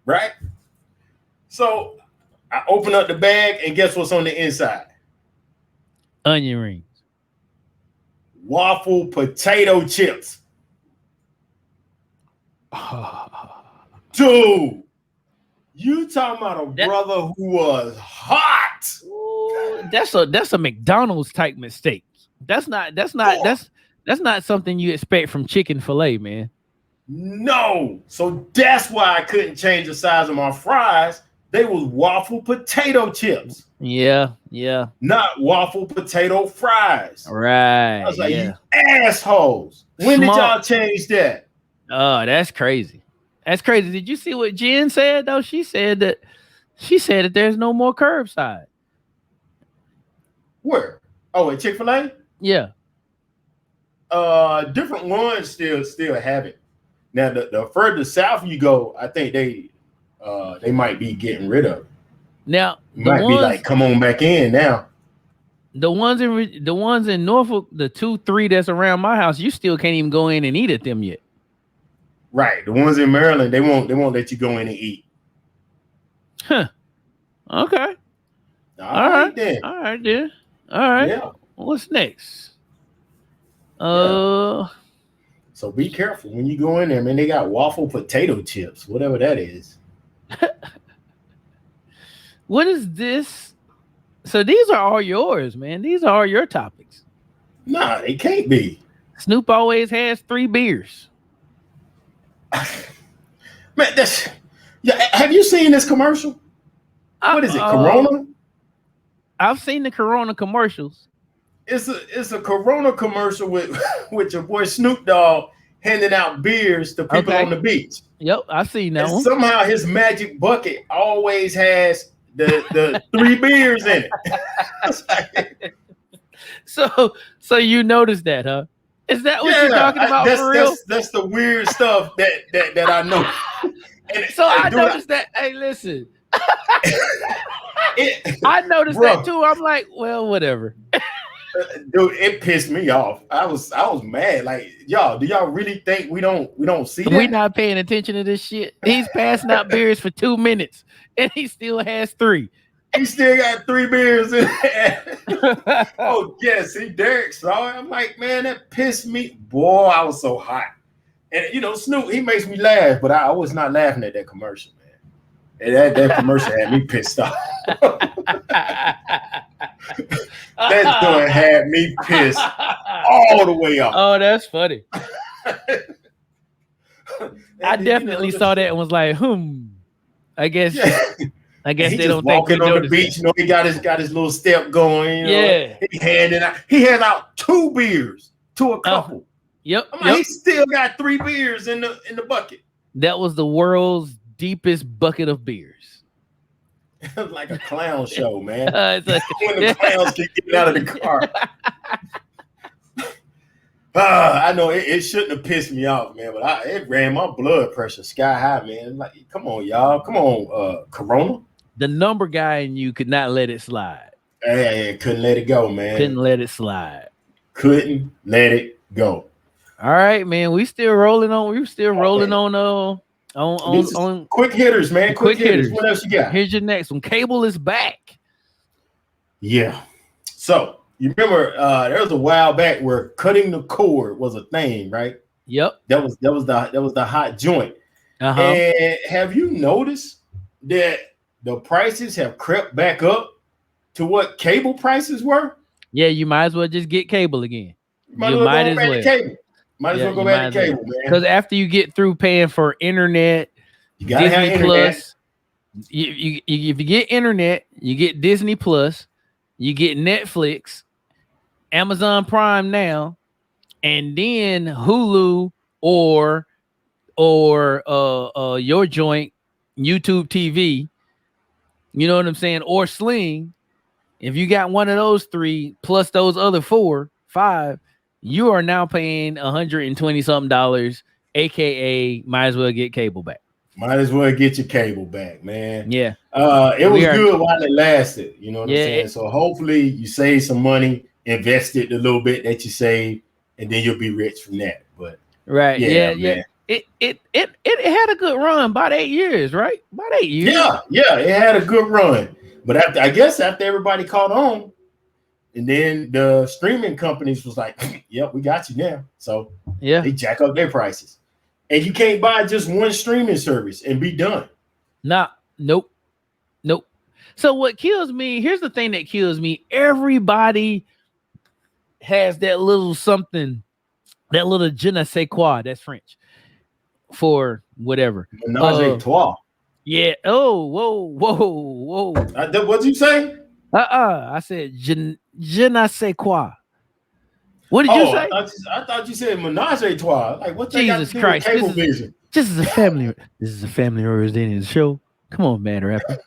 right? So I open up the bag, and guess what's on the inside? Onion rings. Waffle potato chips. Dude, you talking about a brother who was hot. Ooh, that's a McDonald's type mistake. That's not something you expect from chicken fillet, man. No. So that's why I couldn't change the size of my fries. They was waffle potato chips. Yeah. Not waffle potato fries. Right. I was like, you assholes. When did y'all change that? Oh, that's crazy. That's crazy. Did you see what Jen said though? She said that there's no more curbside. Where? Oh, at Chick-fil-A? Yeah. Different ones still have it. Now the further south you go, I think they might be getting rid of it. Now it might be like, come on back in now. The ones in Norfolk, the 2-3 that's around my house, you still can't even go in and eat at them yet. Right. The ones in Maryland, they won't let you go in and eat. Huh. Okay. All right then. All right then. All right. Yeah. What's next? So be careful when you go in there, man. They got waffle potato chips, whatever that is. What is this? So these are all yours, man. These are all your topics. Nah, they can't be. Snoop always has 3 beers. Man, have you seen this commercial? What is it? Corona? I've seen the Corona commercials. It's a Corona commercial with your boy Snoop Dogg handing out beers to people on the beach. Yep, I seen that one. Somehow his magic bucket always has the 3 beers in it. So you noticed that, huh? Is that what you're talking about for real? That's the weird stuff that I know. So I noticed that. Hey, listen. I noticed that too. I'm like, well, whatever. Dude, it pissed me off. I was mad. Like, y'all, do y'all really think we don't see that? We not paying attention to this shit. He's passing out beers for 2 minutes, and he still has 3. He still got 3 beers in there. Oh, yeah, see, Derek saw it. I'm like, man, that pissed me. Boy, I was so hot. And, Snoop, he makes me laugh, but I was not laughing at that commercial, man. And that commercial had me pissed off. That joint had me pissed all the way off. Oh, that's funny. I definitely saw that and was like, I guess. Yeah. I guess he they just don't think walking on the beach. He got his little step going. Yeah, he had out 2 beers to a couple. Yep. I'm like, he still got 3 beers in the bucket. That was the world's deepest bucket of beers. It was like a clown show, man. When the clowns can get out of the car. I know it shouldn't have pissed me off, man, but it ran my blood pressure sky high, man. Like, come on, y'all. Come on, Corona. The number guy in you could not let it slide. Hey, couldn't let it go, Couldn't man. let it slide. Couldn't let it go. All right, man. We still rolling on. We still rolling Okay. on. This is On quick hitters, the man. Quick quick hitters. hitters. What else you got? Here's your next one. Cable is back. Yeah. So you remember there was a while back where cutting the cord was a thing, right? Yep. That was the hot joint. Uh huh. And have you noticed that the prices have crept back up to what cable prices were? Yeah, you might as well just get cable again. You might You as well might go as back to well. cable. Might as Yeah, well go you back might to as well. cable, man. Because after you get through paying for internet, You gotta have Disney internet. Plus, if you get internet, you get Disney Plus, you get Netflix, Amazon Prime now, and then Hulu or your joint YouTube TV. You know what I'm saying? Or Sling. If you got one of those three plus those other four, five, you are now paying $120 something dollars, aka might as well get cable back. Might as well get your cable back, man. Yeah, It we was are. good while it lasted. You know what I'm Yeah, saying? So hopefully you save some money, invest it a little bit that you save, and then you'll be rich from that. But right. Yeah, yeah, yeah. man. It had a good run, about 8 years, right? About 8 years. Yeah, it had a good run. But after everybody caught on, and then the streaming companies was like, "Yep, we got you now." So Yeah. they jack up their prices, and you can't buy just one streaming service and be done. Nah. Nope. Nope. So what kills me? Here's the thing that kills me. Everybody has that little something, that little je ne sais quoi. That's French for whatever. Menage a trois. Yeah. Oh, whoa, whoa, whoa. What'd you say? I said je ne sais quoi. What did you Oh, say? I thought you said menage a trois. Like, what's that got to Jesus do with Christ. cable vision? This is a family. This is a family oriented show. Come on, man, rapper.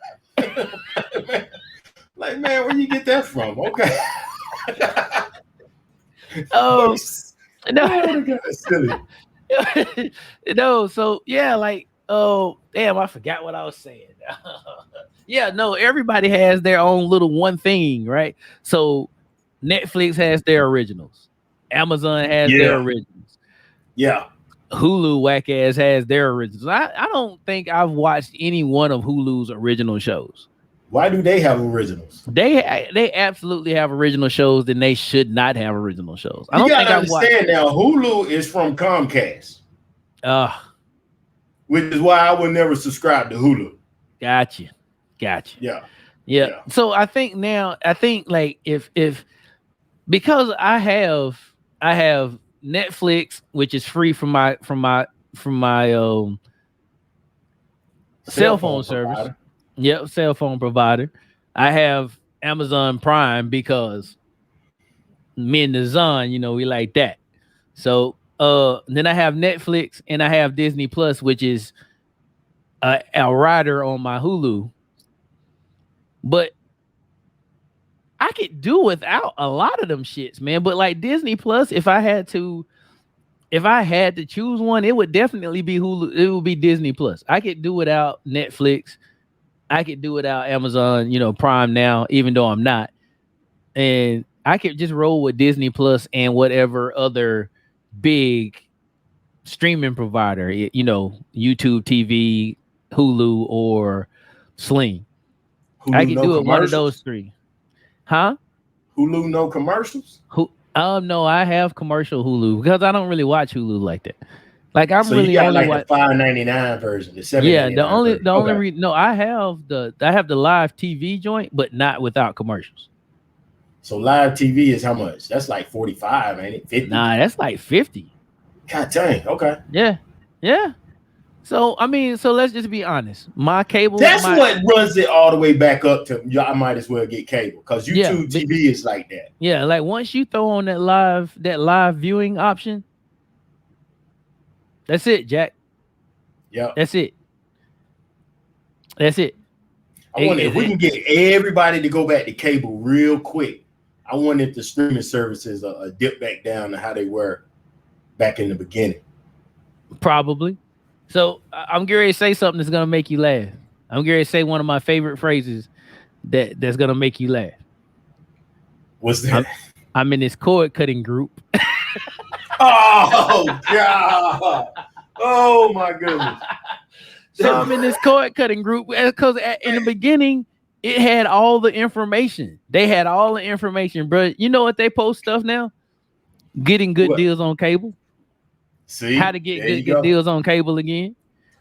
Like, man, where you get that from? Okay. Oh no. Oh, that's silly. No, so yeah, like, oh damn, I forgot what I was saying. Yeah, no, everybody has their own little one thing, right? So Netflix has their originals, Amazon has their Yeah, originals, yeah. Hulu whack ass has their originals. I don't think I've watched any one of Hulu's original shows. Why do they have originals? They absolutely have original shows, then they should not have original shows. I You don't gotta think I've watched. understand now, Hulu is from Comcast, Uh, which is why I would never subscribe to Hulu. gotcha. Yeah, Yeah. yeah. So I think like if because I have Netflix, which is free from my cell Cell phone phone service. provider. Yep, cell phone provider. I have Amazon Prime because me and the Zon, we like that. So then I have Netflix and I have Disney Plus, which is a rider on my Hulu. But I could do without a lot of them shits, man. But like Disney Plus, if I had to choose one, it would definitely be Hulu. It would be Disney Plus. I could do without Netflix. I could do without Amazon, Prime now, even though I'm not. And I could just roll with Disney Plus and whatever other big streaming provider, YouTube TV, Hulu, or Sling. I Hulu could no do it one of those commercials. three. Huh? Hulu no commercials. Who? No, I have commercial Hulu because I don't really watch Hulu like that. Like I'm So you really got only like the watch. $5.99 version, the seven Yeah, ninety nine version. the only Okay. no, I have the live TV joint, but not without commercials. So live TV is how much? That's like 45, ain't it? 50? Nah, that's like 50. God dang. Okay. Yeah, yeah. So I mean, so let's just be honest. My cable, That's what runs it all the way back up to. I might as well get cable because YouTube TV is like that. Yeah, like once you throw on that live viewing option, that's it, Jack. Yeah. That's it. That's it. I wonder if we can get everybody to go back to cable real quick. I wonder if the streaming services are dip back down to how they were back in the beginning. Probably. So I'm going to say something that's gonna make you laugh. I'm going to say one of my favorite phrases that's gonna make you laugh. What's that? I'm I'm in this cord cutting group. Oh God! Oh my goodness! So I'm in this cord cutting group because in the beginning it had all the information. They had all the information, bro. You know what they post stuff now? Getting good What? deals on cable. How See, to get there you good go. deals on cable again.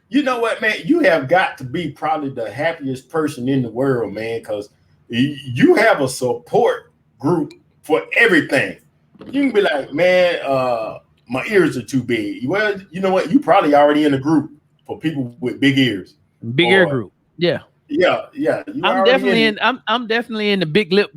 You know what, man? You have got to be probably the happiest person in the world, man, because you have a support group for everything. You can be like, man, my ears are too big. Well, you know what? You probably already in a group for people with big ears. Big Air Or Group. Yeah. yeah, you already in. I'm definitely in the big lip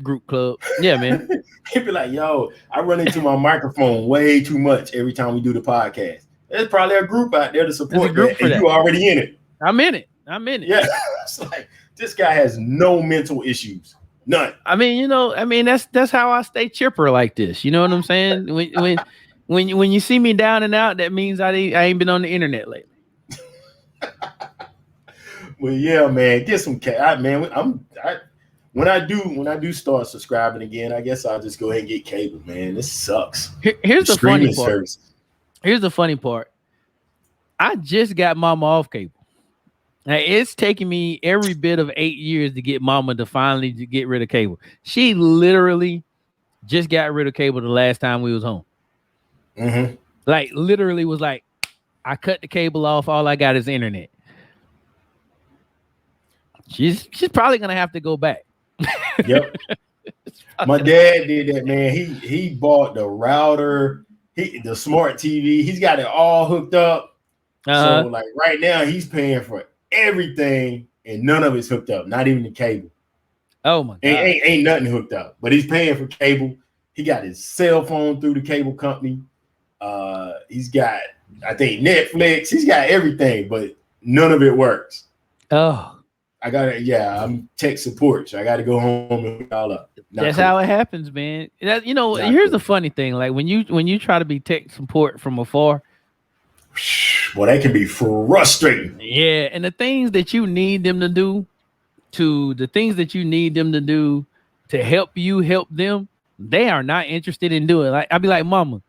group club. Yeah, man. He'd be like, yo, I run into my microphone way too much every time we do the podcast. There's probably a group out there to There's a support group that, for and that. you already in it. I'm in it. I'm in it. Yeah. It's like this guy has no mental issues. None. I mean, that's how I stay chipper like this. You know what I'm saying? When you see me down and out, that means I ain't been on the internet lately. Well, yeah, man. Get some man. When I do start subscribing again, I guess I'll just go ahead and get cable, man. This sucks. Here's the funny Streaming part. service. Here's the funny part. I just got Mama off cable. Now, it's taken me every bit of 8 years to get Mama to finally get rid of cable. She literally just got rid of cable the last time we was home. Mm-hmm. Like literally was like, I cut the cable off. All I got is internet. She's probably gonna have to go back. Yep. My dad did that, man. He bought the router, the smart TV. He's got it all hooked up. Uh-huh. So like right now, he's paying for everything, and none of it's hooked up. Not even the cable. Oh my god, ain't nothing hooked up. But he's paying for cable. He got his cell phone through the cable company. He's got, I think, Netflix. He's got everything, but none of it works. Oh. I'm tech support, so I got to go home and hook it all up. That's how it happens, man. Here's the funny thing: like when you try to be tech support from afar, well, that can be frustrating. Yeah, and the things that you need them to do, to help you help them, they are not interested in doing. Like I'd be like, Mama,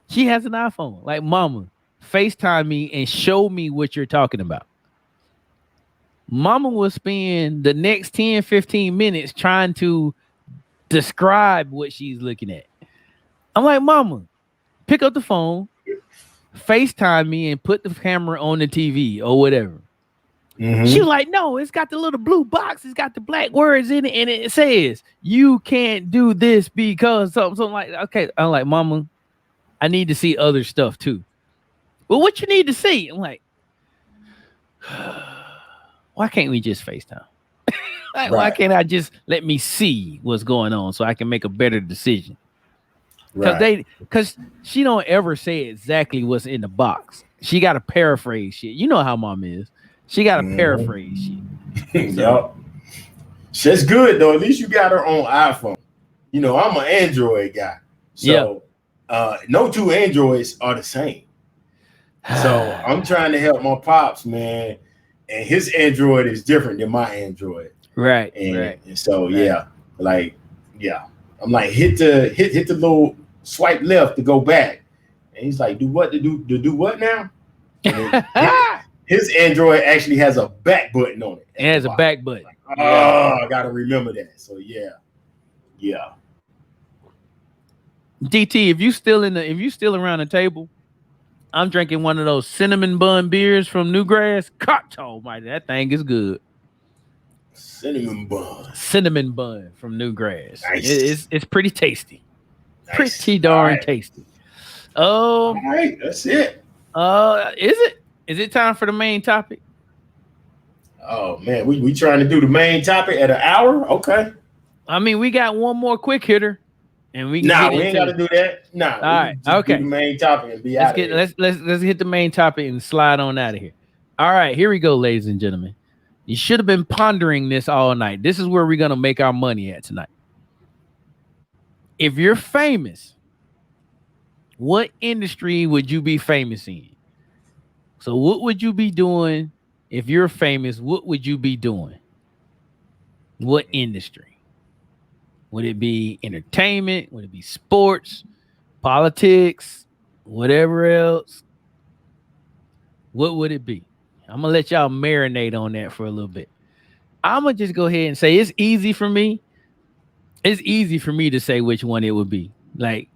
she has an iPhone. Like, Mama, FaceTime me and show me what you're talking about. Mama will spend the next 10, 15 minutes trying to describe what she's looking at. I'm like, Mama, pick up the phone, FaceTime me, and put the camera on the TV or whatever. Mm-hmm. She's like, no, it's got the little blue box. It's got the black words in it, and it says, you can't do this because something like, okay. I'm like, Mama, I need to see other stuff too. Well, what you need to see? I'm like, why can't we just FaceTime? Like, right. Why can't I just let me see what's going on so I can make a better decision? Because she don't ever say exactly what's in the box. She got to paraphrase shit. You know how Mom is. She got to paraphrase shit. Yup. She's good though. At least you got her on iPhone. You know, I'm an Android guy, so no two Androids are the same. So I'm trying to help my pops, man. And his Android is different than my Android. Right. And so I'm like, hit the little swipe left to go back. And he's like, do what to do what now? His Android actually has a back button on it. It has a back button. Like, I gotta remember that. So yeah. DT, if you still around the table, I'm drinking one of those cinnamon bun beers from Newgrass. Oh my, that thing is good. Cinnamon bun from Newgrass. Nice. It's pretty tasty. Nice. Pretty darn tasty. All right, that's it. Is it time for the main topic? Oh man, we trying to do the main topic at an hour? Okay. I mean, we got one more quick hitter. And we we ain't got to do that. All right, okay. Do the main topic and be out of here. Let's hit the main topic and slide on out of here. All right, here we go, ladies and gentlemen. You should have been pondering this all night. This is where we're gonna make our money at tonight. If you're famous, what industry would you be famous in? So, what would you be doing if you're famous, what would you be doing? What industry? Would it be entertainment? Would it be sports, politics, whatever else? What would it be? I'm gonna let y'all marinate on that for a little bit. I'm gonna just go ahead and say it's easy for me. It's easy for me to say which one it would be. Like,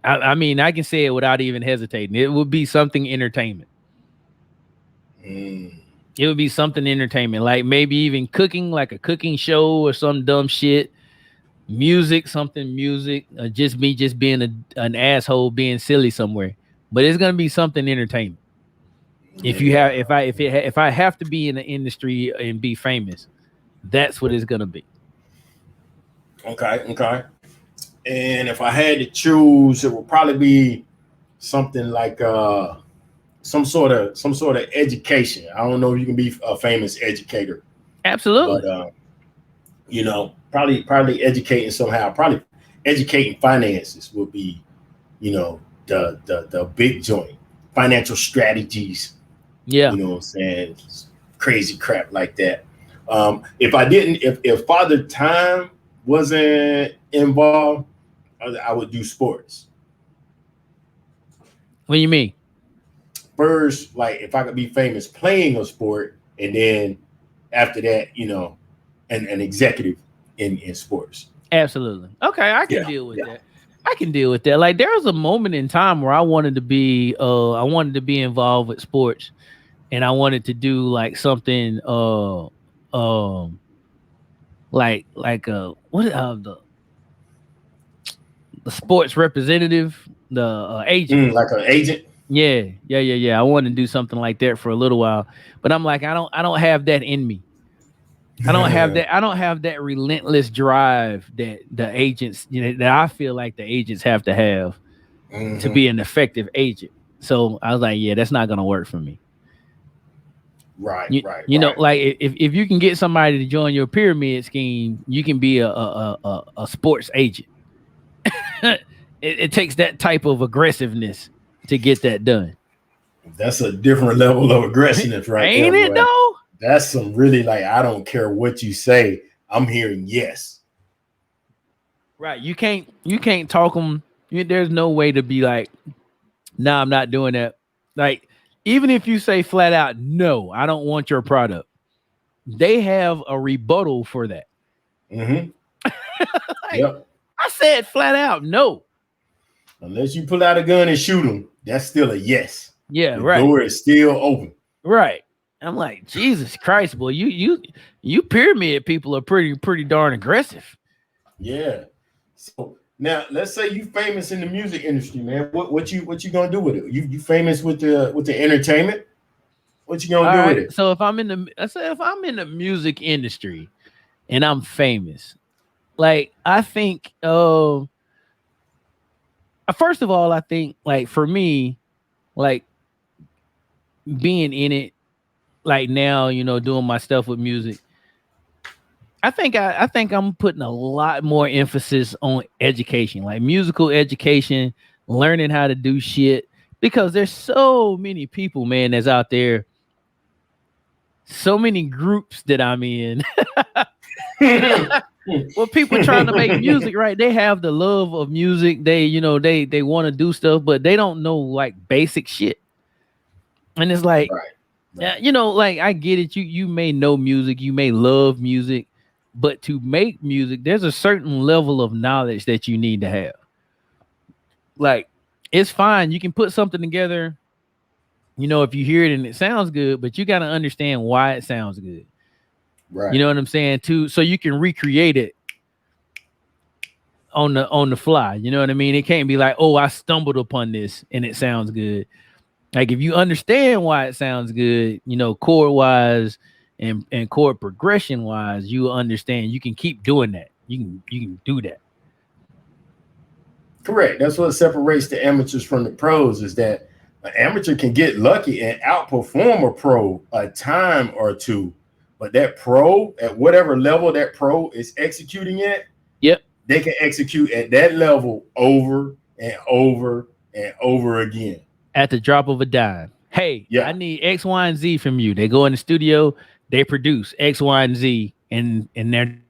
I mean, I can say it without even hesitating. It would be something entertainment. Mm. It would be something entertainment, like maybe even cooking, like a cooking show or some dumb shit. Music, something music, just me just being an asshole, being silly somewhere. But it's gonna be something entertainment. If you have, Yeah. if I have to be in the industry and be famous, that's what it's gonna be. Okay. Okay. And if I had to choose, it would probably be something like some sort of education. I don't know if you can be a famous educator, but Absolutely. probably educating somehow. Probably educating finances would be, the big joint. Financial strategies, Yeah. you know what I'm saying? Crazy crap like that. If I didn't, if Father Time wasn't involved, I would do sports. What do you mean? First, like if I could be famous playing a sport, and then after that, an executive in sports. Absolutely. Okay, I can Yeah, deal with yeah. that. I can deal with that. Like there was a moment in time where I wanted to be involved with sports, and I wanted to do like something um like what the sports representative, the agent. Like an agent. Yeah. I wanted to do something like that for a little while, but I'm like, I don't have that in me. I don't have that relentless drive that the agents, that I feel like the agents have to Hmm. be an effective agent. So I was like, yeah, that's not gonna work for me. Right, You right, you know, right. like if you can get somebody to join your pyramid scheme, you can be a sports agent. It takes that type of aggressiveness to get that done. That's a different level of aggressiveness right there, Ain't it boy. though? That's some really like I don't care what you say. I'm hearing yes. Right. You can't talk them. There's no way to be like, nah, I'm not doing that. Like, even if you say flat out, no, I don't want your product, they have a rebuttal for that. Hmm. Like, Yep. I said flat out, no. Unless you pull out a gun and shoot them, that's still a yes. Yeah, The right. door is still open. Right. I'm like, Jesus Christ, boy, you pyramid people are pretty darn aggressive. Yeah. So now let's say you famous in the music industry, man. What you gonna do with it? You famous with the entertainment? What you gonna All do with right. it? So if I'm in the music industry and I'm famous, like I think first of all, I think like for me, like being in it, like now, doing my stuff with music, I think I'm putting a lot more emphasis on education, like musical education, learning how to do shit. Because there's so many people, man, that's out there, so many groups that I'm in. Well, people trying to make music, right? They have the love of music. They want to do stuff, but they don't know like basic shit. And it's like, Right, yeah, right, like I get it. You may know music, you may love music, but to make music, there's a certain level of knowledge that you need to have. Like, it's fine. You can put something together, if you hear it and it sounds good, but you got to understand why it sounds good. You right. know what I'm saying? Too, so you can recreate it on the fly. You know what I mean? It can't be like, oh, I stumbled upon this and it sounds good. Like if you understand why it sounds good, chord wise and chord progression wise, you understand you can keep doing that. You can do that. Correct. That's what separates the amateurs from the pros is that an amateur can get lucky and outperform a pro a time or two, but that pro at whatever level that pro is executing at, Yep. they can execute at that level over and over and over again. At the drop of a dime. Hey, I Yeah. need X, Y, and Z from you. They go in the studio, they produce X, Y, and Z, and they're done.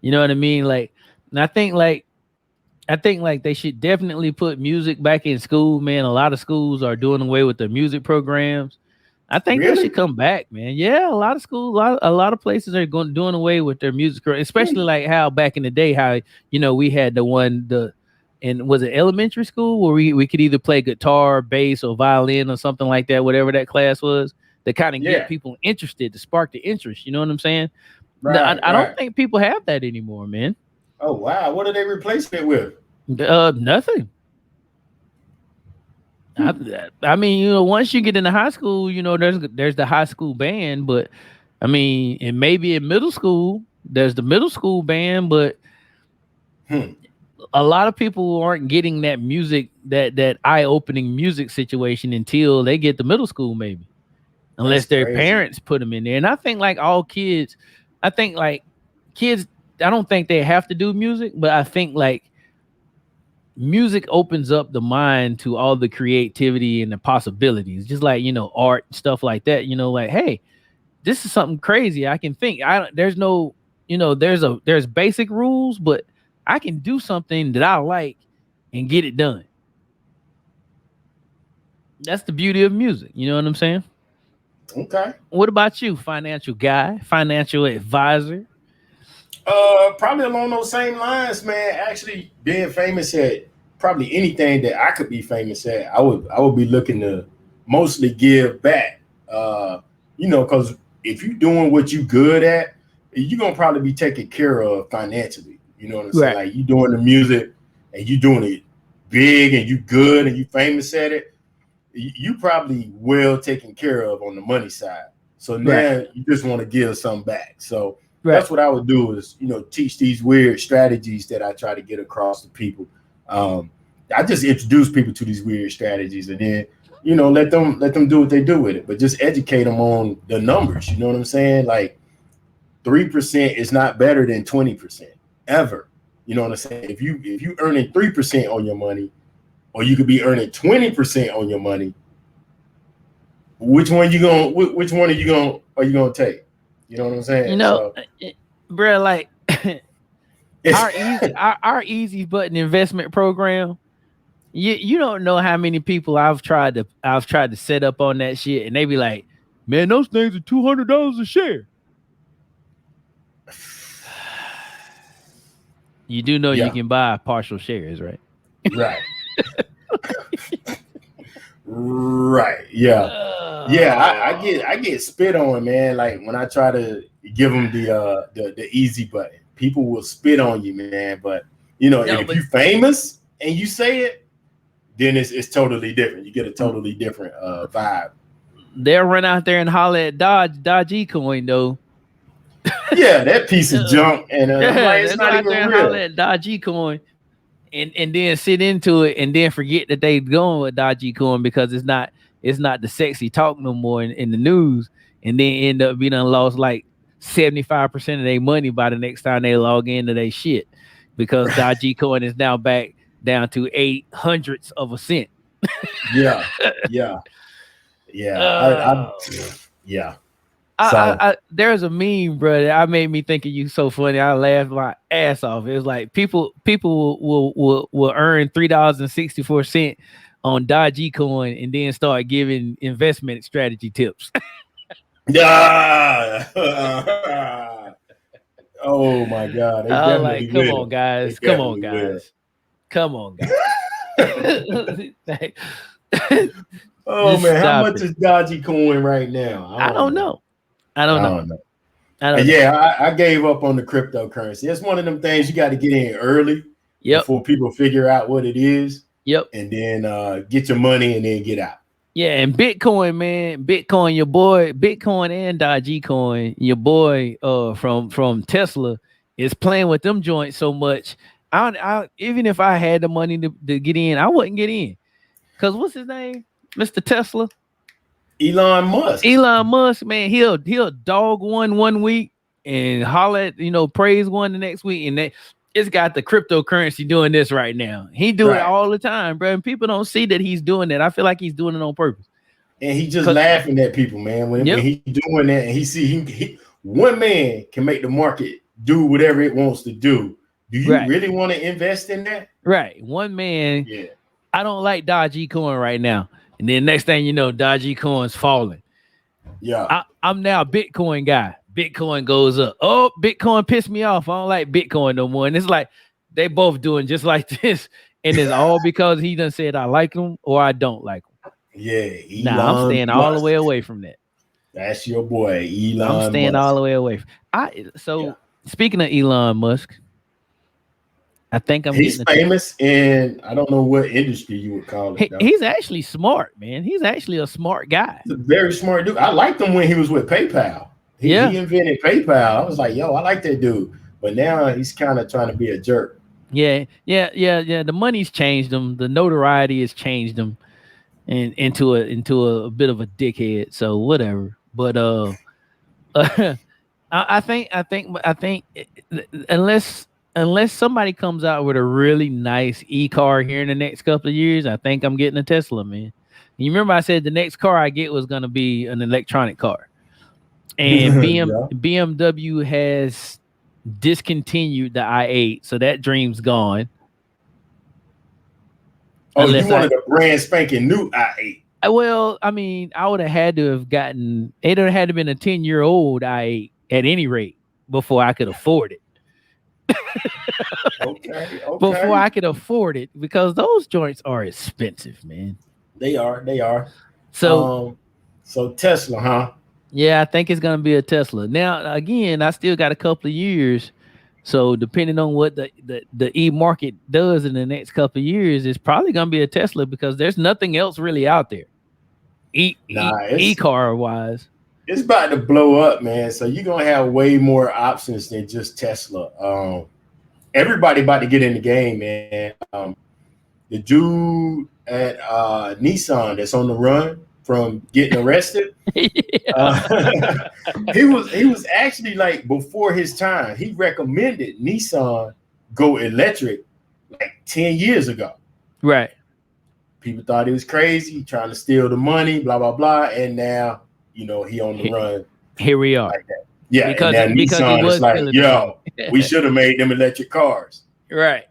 You know what I mean? Like, and I think like they should definitely put music back in school, man. A lot of schools are doing away with their music programs. I think that should Really? come back, man. Yeah, a lot of schools, a lot of places are going doing away with their music, especially Hmm. like how back in the day, how we had the and was it elementary school where we could either play guitar, bass, or violin or something like that, whatever that class was, to kind of get Yeah. people interested, to spark the interest. You know what I'm saying? No, I, Right. I don't Right. think people have that anymore, man. Oh wow. What are they replacing it with? Nothing. I, Hmm. I mean, once you get into high school, there's the high school band, but I mean, and maybe in middle school, there's the middle school band, but Hmm. a lot of people aren't getting that music, that eye-opening music situation until they get to middle school, maybe, That's unless their crazy. parents put them in there. And I think like all kids, I think like kids, I don't think they have to do music, but I think like music opens up the mind to all the creativity and the possibilities, just like art and stuff like that. Like, hey, this is something crazy. I can think. I don't. There's no. There's basic rules, but I can do something that I like and get it done. That's the beauty of music. You know what I'm saying? Okay. What about you, financial guy, financial advisor? Probably along those same lines, man. Actually, being famous at probably anything that I could be famous at, I would be looking to mostly give back. Because if you're doing what you good at, you're gonna probably be taken care of financially. You know what I'm saying? Right, Like you doing the music and you doing it big and you good and you famous at it, you probably well taken care of on the money side. So right, now you just want to give some back. So right. that's what I would do is, teach these weird strategies that I try to get across to people. Um, I just introduce people to these weird strategies and then, let them do what they do with it, but just educate them on the numbers. You know what I'm saying? Like 3% is not better than 20% ever. You know what I'm saying? If you earning 3% on your money, or you could be earning 20% on your money, which one you going which one are you gonna take? You know what I'm You saying? know, So bro, like it's our easy button investment program. You don't know how many people I've tried to set up on that shit, and they be like, "Man, those things are $200 a share." You do know you yeah, can buy partial shares, right? right. Right. Yeah. Yeah, I get spit on, man. Like when I try to give them the easy button, people will spit on you, man. But and No, if but you famous and you say it, then it's totally different. You get a totally different vibe. they'll run out there and holler at Dodge Coin though. Yeah, that piece of junk, and I'm Yeah, like, it's they'll go not out even there and holler real. at Dodge Coin, and then sit into it, and then forget that they going with Dodgy Coin because it's not the sexy talk no more in the news, and then end up being lost like 75% of their money by the next time they log into their shit because Dodgy Coin is now back down to 800ths of a cent. Yeah, yeah, yeah. I Oh. yeah. I, So I there's a meme, bro. That I made me think of you so funny. I laughed my ass off. It was like people will earn $3.64 on Dodgy Coin and then start giving investment strategy tips. yeah. Oh my God, they I was like, definitely come on, will. They guys, come on, definitely will. guys, come on, guys. Like, Oh just man, how stop much it. is Dodgy Coin right now? I I don't don't know. know. I I don't know. don't know. I don't know. Yeah, I gave up on the cryptocurrency. It's one of them things you got to get in early Yep. before people figure out what it is, Yep. and then get your money and then get out. Yeah, and Bitcoin, man, Bitcoin, your boy, Bitcoin and Dodgy Coin, your boy, from Tesla, is playing with them joints so much. Even if I had the money to get in, I wouldn't get in. Cause what's his name, Mister Tesla, Elon Musk. Elon Musk, man, he'll dog one week and holler at, praise one the next week, and it's got the cryptocurrency doing this right now. He do it Right. all the time, bro. And people don't see that he's doing that. I feel like he's doing it on purpose. and he just laughing at people, man. When he doing that, and he see one man can make the market do whatever it wants to do. Do you really want to invest in that? Right, one man. Yeah, I don't like Dodgy Coin right now, and then next thing you know, Dodgy Coin's falling. Yeah, I'm now a Bitcoin guy. Bitcoin goes up. Oh, Bitcoin pissed me off. I don't like Bitcoin no more. And it's like they both doing just like this, and it's all because he done said I like him or I don't like him. Yeah, I'm staying all the way away from that. That's your boy, Elon I'm staying Musk. all the way away. Speaking of Elon Musk, I think he's famous in I don't know what industry you would call it. He's actually smart, man. He's actually a smart guy. He's a very smart dude. I liked him when he was with PayPal. He invented PayPal. I was like, yo, I like that dude. But now he's kind of trying to be a jerk. Yeah. The money's changed him. The notoriety has changed him, and into a bit of a dickhead. So whatever. But I think unless somebody comes out with a really nice e-car here in the next couple of years, I think I'm getting a Tesla, man. You remember I said the next car I get was going to be an electronic car, and BMW has discontinued the i8, so that dream's gone. Oh, you wanted a brand spanking new i8? Well, I mean, I would have had to have gotten. It would have had to been a 10-year-old i8 at any rate before I could afford it. Okay. Before I could afford it, because those joints are expensive, man. They are. So Tesla, huh? Yeah, I think it's gonna be a Tesla. Now, again, I still got a couple of years. So depending on what the e-market does in the next couple of years, it's probably gonna be a Tesla because there's nothing else really out there. E-car wise. It's about to blow up, man. So you're gonna have way more options than just Tesla. Everybody about to get in the game, man. The dude at Nissan that's on the run from getting arrested. He was actually like before his time. He recommended Nissan go electric like 10 years ago. Right. People thought he was crazy, trying to steal the money, blah blah blah, and now he on the run. Here we are. Like that. Yeah, because Nissan is like, yo, we should have made them electric cars. Right.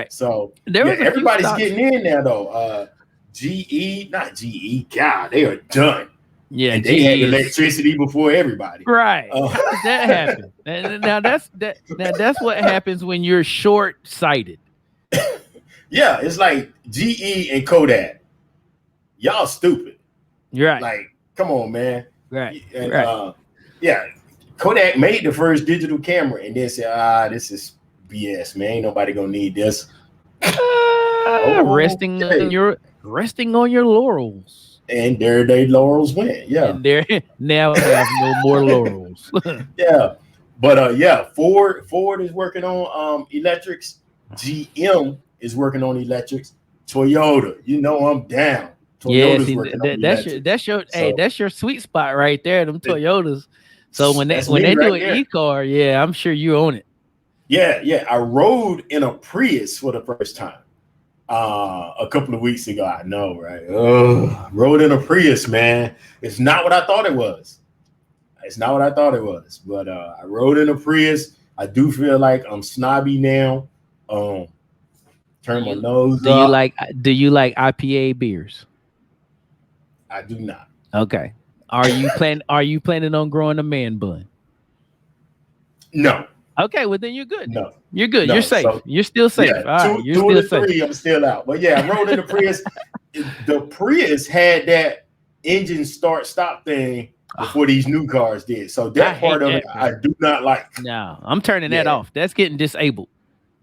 So everybody's getting in there though. GE, not GE, God, they are done. Yeah, and they had electricity before everybody. Right. How does that happen? Now that's what happens when you're short-sighted. Yeah, it's like GE and Kodak. Y'all stupid. You're right. Like, come on, man. Right. And, Kodak made the first digital camera and then said, this is BS, man. Ain't nobody gonna need this. Resting on your laurels. And there they laurels went. Yeah. And there now we have no more laurels. Yeah. But Ford is working on electrics. GM is working on electrics. Toyota, I'm down. Toyota's working on electrics. That's your sweet spot right there, them Toyotas. So when they do an e-car, I'm sure you own it. Yeah. I rode in a Prius for the first time a couple of weeks ago. I know, right? Rode in a Prius, man. It's not what I thought it was. But I rode in a Prius. I do feel like I'm snobby now. Turn my nose up. Do you like IPA beers? I do not. Okay. Are you planning on growing a man bun? No. Okay, well then you're good. No. You're good. No, you're safe. So, you're still safe. Yeah, all right, two of the three, I'm still out. But yeah, I rode in the Prius. The Prius had that engine start-stop thing before these new cars did. So that part of it, I do not like. No, I'm turning that off. That's getting disabled.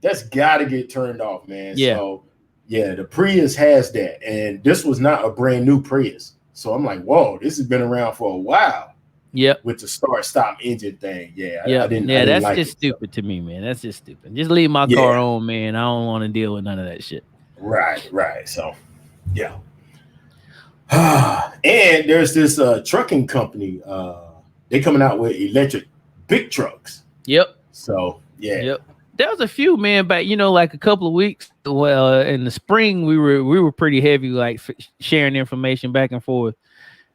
That's got to get turned off, man. Yeah. So yeah, the Prius has that, and this was not a brand new Prius. So I'm like, whoa, this has been around for a while. Yep. With the start-stop engine thing. Yeah. Yeah. I didn't that's like just stupid to me, man. That's just stupid. Just leave my car on, man. I don't want to deal with none of that shit. Right. So, yeah. And there's this trucking company. They coming out with electric big trucks. Yep. So, yeah. Yep. There was a few, man, but like a couple of weeks. Well, in the spring, we were pretty heavy, like sharing information back and forth.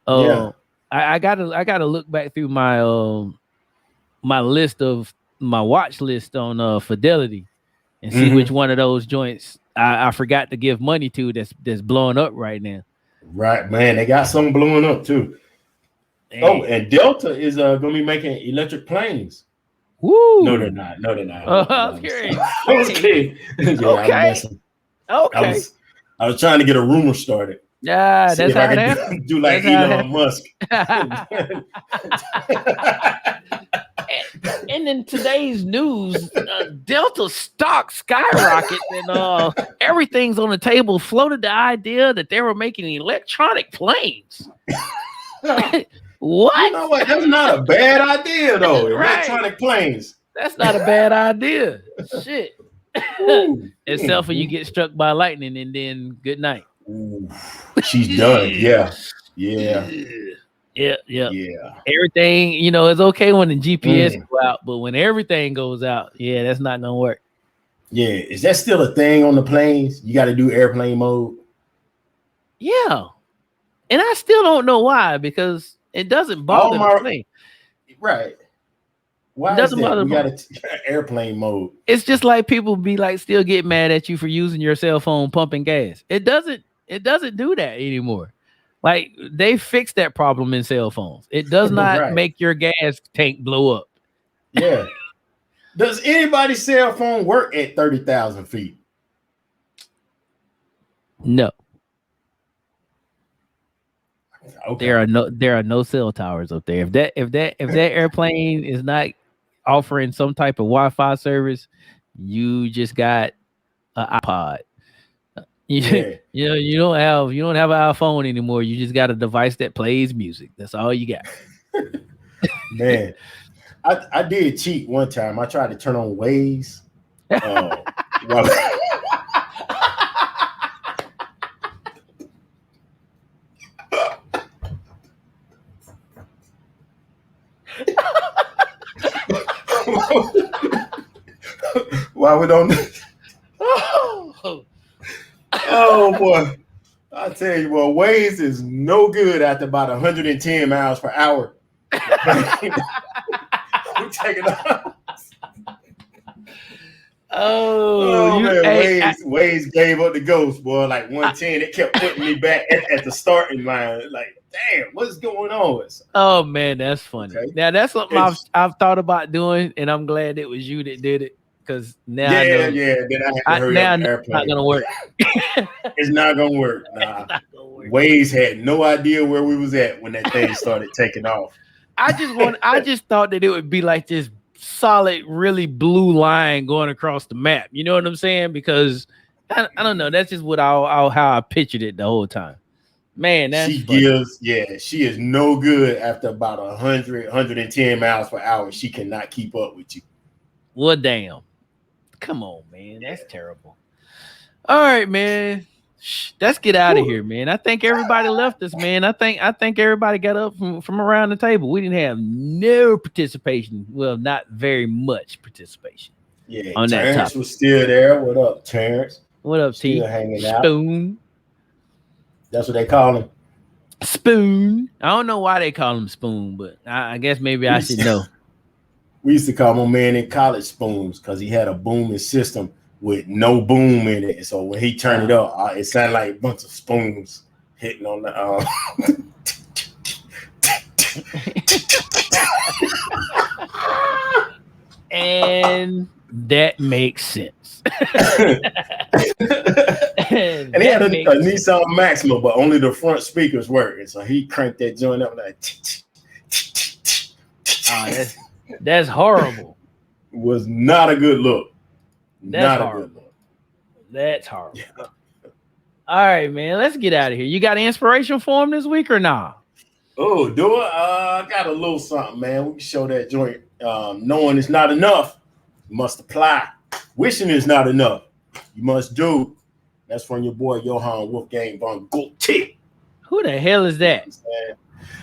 Yeah. I gotta look back through my list of my watch list on Fidelity and see which Mm-hmm. one of those joints I forgot to give money to that's blowing up right now. Right, man. They got some blowing up too. Oh, Damn. and Delta is gonna be making electric planes. No, they're Woo. not. No, they're not. I was curious. I was kidding. Yeah, I'm Okay. messing. I Okay. was I was trying to get a rumor started. Yeah, See that's if I how it could happened. do like That's how it Elon happened. Musk. And in today's news, Delta stock skyrocketed, and everything's on the table. Floated the idea that they were making electronic planes. What? You know what? That's not a bad idea though. Right. Electronic planes. That's not a bad idea. Shit. Ooh. Except for you get struck by lightning and then good night. Ooh. She's done. Yeah. Yeah. Yeah. Yeah. Everything, it's okay when the GPS go out, but when everything goes out, yeah, that's not gonna work. Yeah. Is that still a thing on the planes? You got to do airplane mode? Yeah. And I still don't know why, because it doesn't bother the plane. Right. Why It doesn't is that? bother We the got airplane mode. It's just like people be like still get mad at you for using your cell phone pumping gas. It doesn't do that anymore. Like they fixed that problem in cell phones. It does not Right. make your gas tank blow up. Yeah. Does anybody's cell phone work at 30,000 feet? No. Okay. There are no cell towers up there. If that airplane is not offering some type of Wi-Fi service, you just got an iPod. You don't have an iPhone anymore. You just got a device that plays music. That's all you got. Man, I did cheat one time. I tried to turn on Waze. Why we don't? Oh boy, I tell you what, Waze is no good after about 110 miles per hour. We take it off. Oh man, Waze gave up the ghost, boy. Like 110, it kept putting me back at the starting line. Like, damn, what's going on? Oh man, that's funny. Okay. Now that's something I've thought about doing, and I'm glad it was you that did it. Because now I know. Then I had to hurry up the airplane. It's not gonna work. It's not gonna work. Nah. Waze had no idea where we was at when that thing started taking off. I just thought that it would be like this solid, really blue line going across the map. You know what I'm saying? Because I don't know. That's just what how I pictured it the whole time. Man, that's funny. She is no good after about 110 miles per hour. She cannot keep up with you. Well, damn. Come on, man. That's terrible. All right, man. Let's get out of here, man. I think everybody left us, man. I think everybody got up from around the table. We didn't have no participation. Well, not very much participation. Yeah, on Terrence was still there. What up, Terrence? What up, T? Still hanging out. Spoon. That's what they call him. Spoon. I don't know why they call him Spoon, but I guess maybe I should know. We used to call my man in college Spoons because he had a booming system with no boom in it. So when he turned it up, it sounded like a bunch of spoons hitting on the. And that makes sense. And he had a Nissan Maxima, but only the front speakers worked. So he cranked that joint up like. That's horrible. Was not a good look. That's horrible. That's horrible. Yeah. All right, man. Let's get out of here. You got an inspiration for him this week or nah? Oh, do it. I got a little something, man. We can show that joint. Knowing it's not enough, you must apply. Wishing is not enough, you must do. That's from your boy Johann Wolfgang von Goethe. Who the hell is that?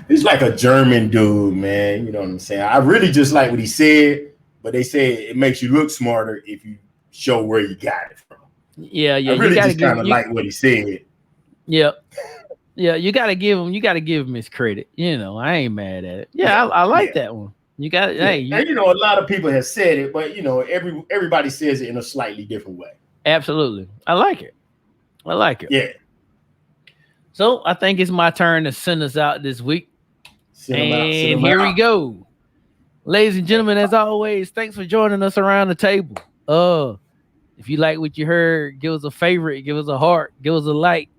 He's like a German dude, man. You know what I'm saying? I really just like what he said, but they say it makes you look smarter if you show where you got it from. Yeah. I really just kind of like what he said. Yep. Yeah, you gotta give him his credit. You know, I ain't mad at it. Yeah, Yeah, I like yeah, that one. You got yeah. hey, you And you know, a lot of people have said it, but you know, everybody says it in a slightly different way. absolutely. I like it. I like it. Yeah, So I think it's my turn to send us out this week. send them out, send And them here we out. go. Ladies and And gentlemen, as always, thanks for joining us around the table. If you like what you heard, give us a favorite, give us a heart, give us a like,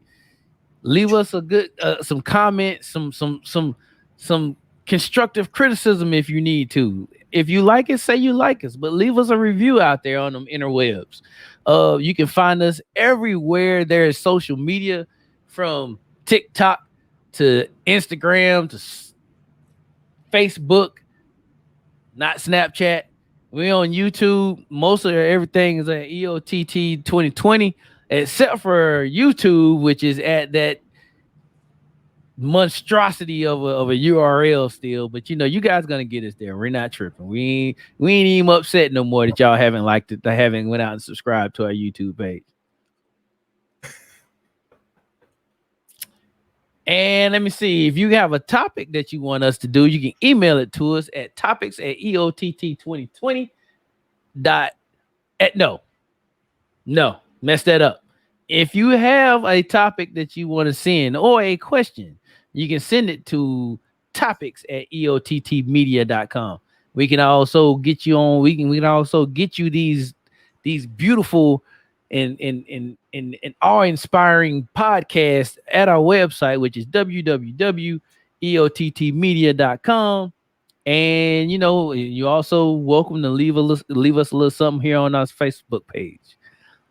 leave us a good some comments, some constructive criticism if you need to. If you like it, say you like us, but leave us a review out there on them interwebs. You can find us everywhere there is social media, from TikTok to Instagram to Facebook, not Snapchat. We're on YouTube. Most of everything is at EOTT 2020, except for YouTube, which is at that monstrosity of a URL still. But you know, you guys gonna get us there. We're not tripping. We ain't even upset no more that y'all haven't liked it, that haven't went out and subscribed to our YouTube page. And let me see. If you have a topic that you want us to do, you can email it to us at topics at EOTT2020 dot at no, mess that up. If you have a topic that you want to send or a question, you can send it to topics at eottmedia.com. We can also get you on, we can also get you these beautiful and awe-inspiring podcasts at our website, which is www.eottmedia.com. And you know, you're also welcome to leave us a little something here on our Facebook page.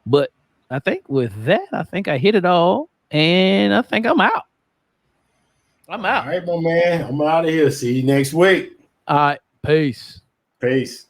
But I think with that, I think I hit it all, and I think I'm out. I'm all out. right, my man, I'm out of here. See you next week. All right, peace. Peace.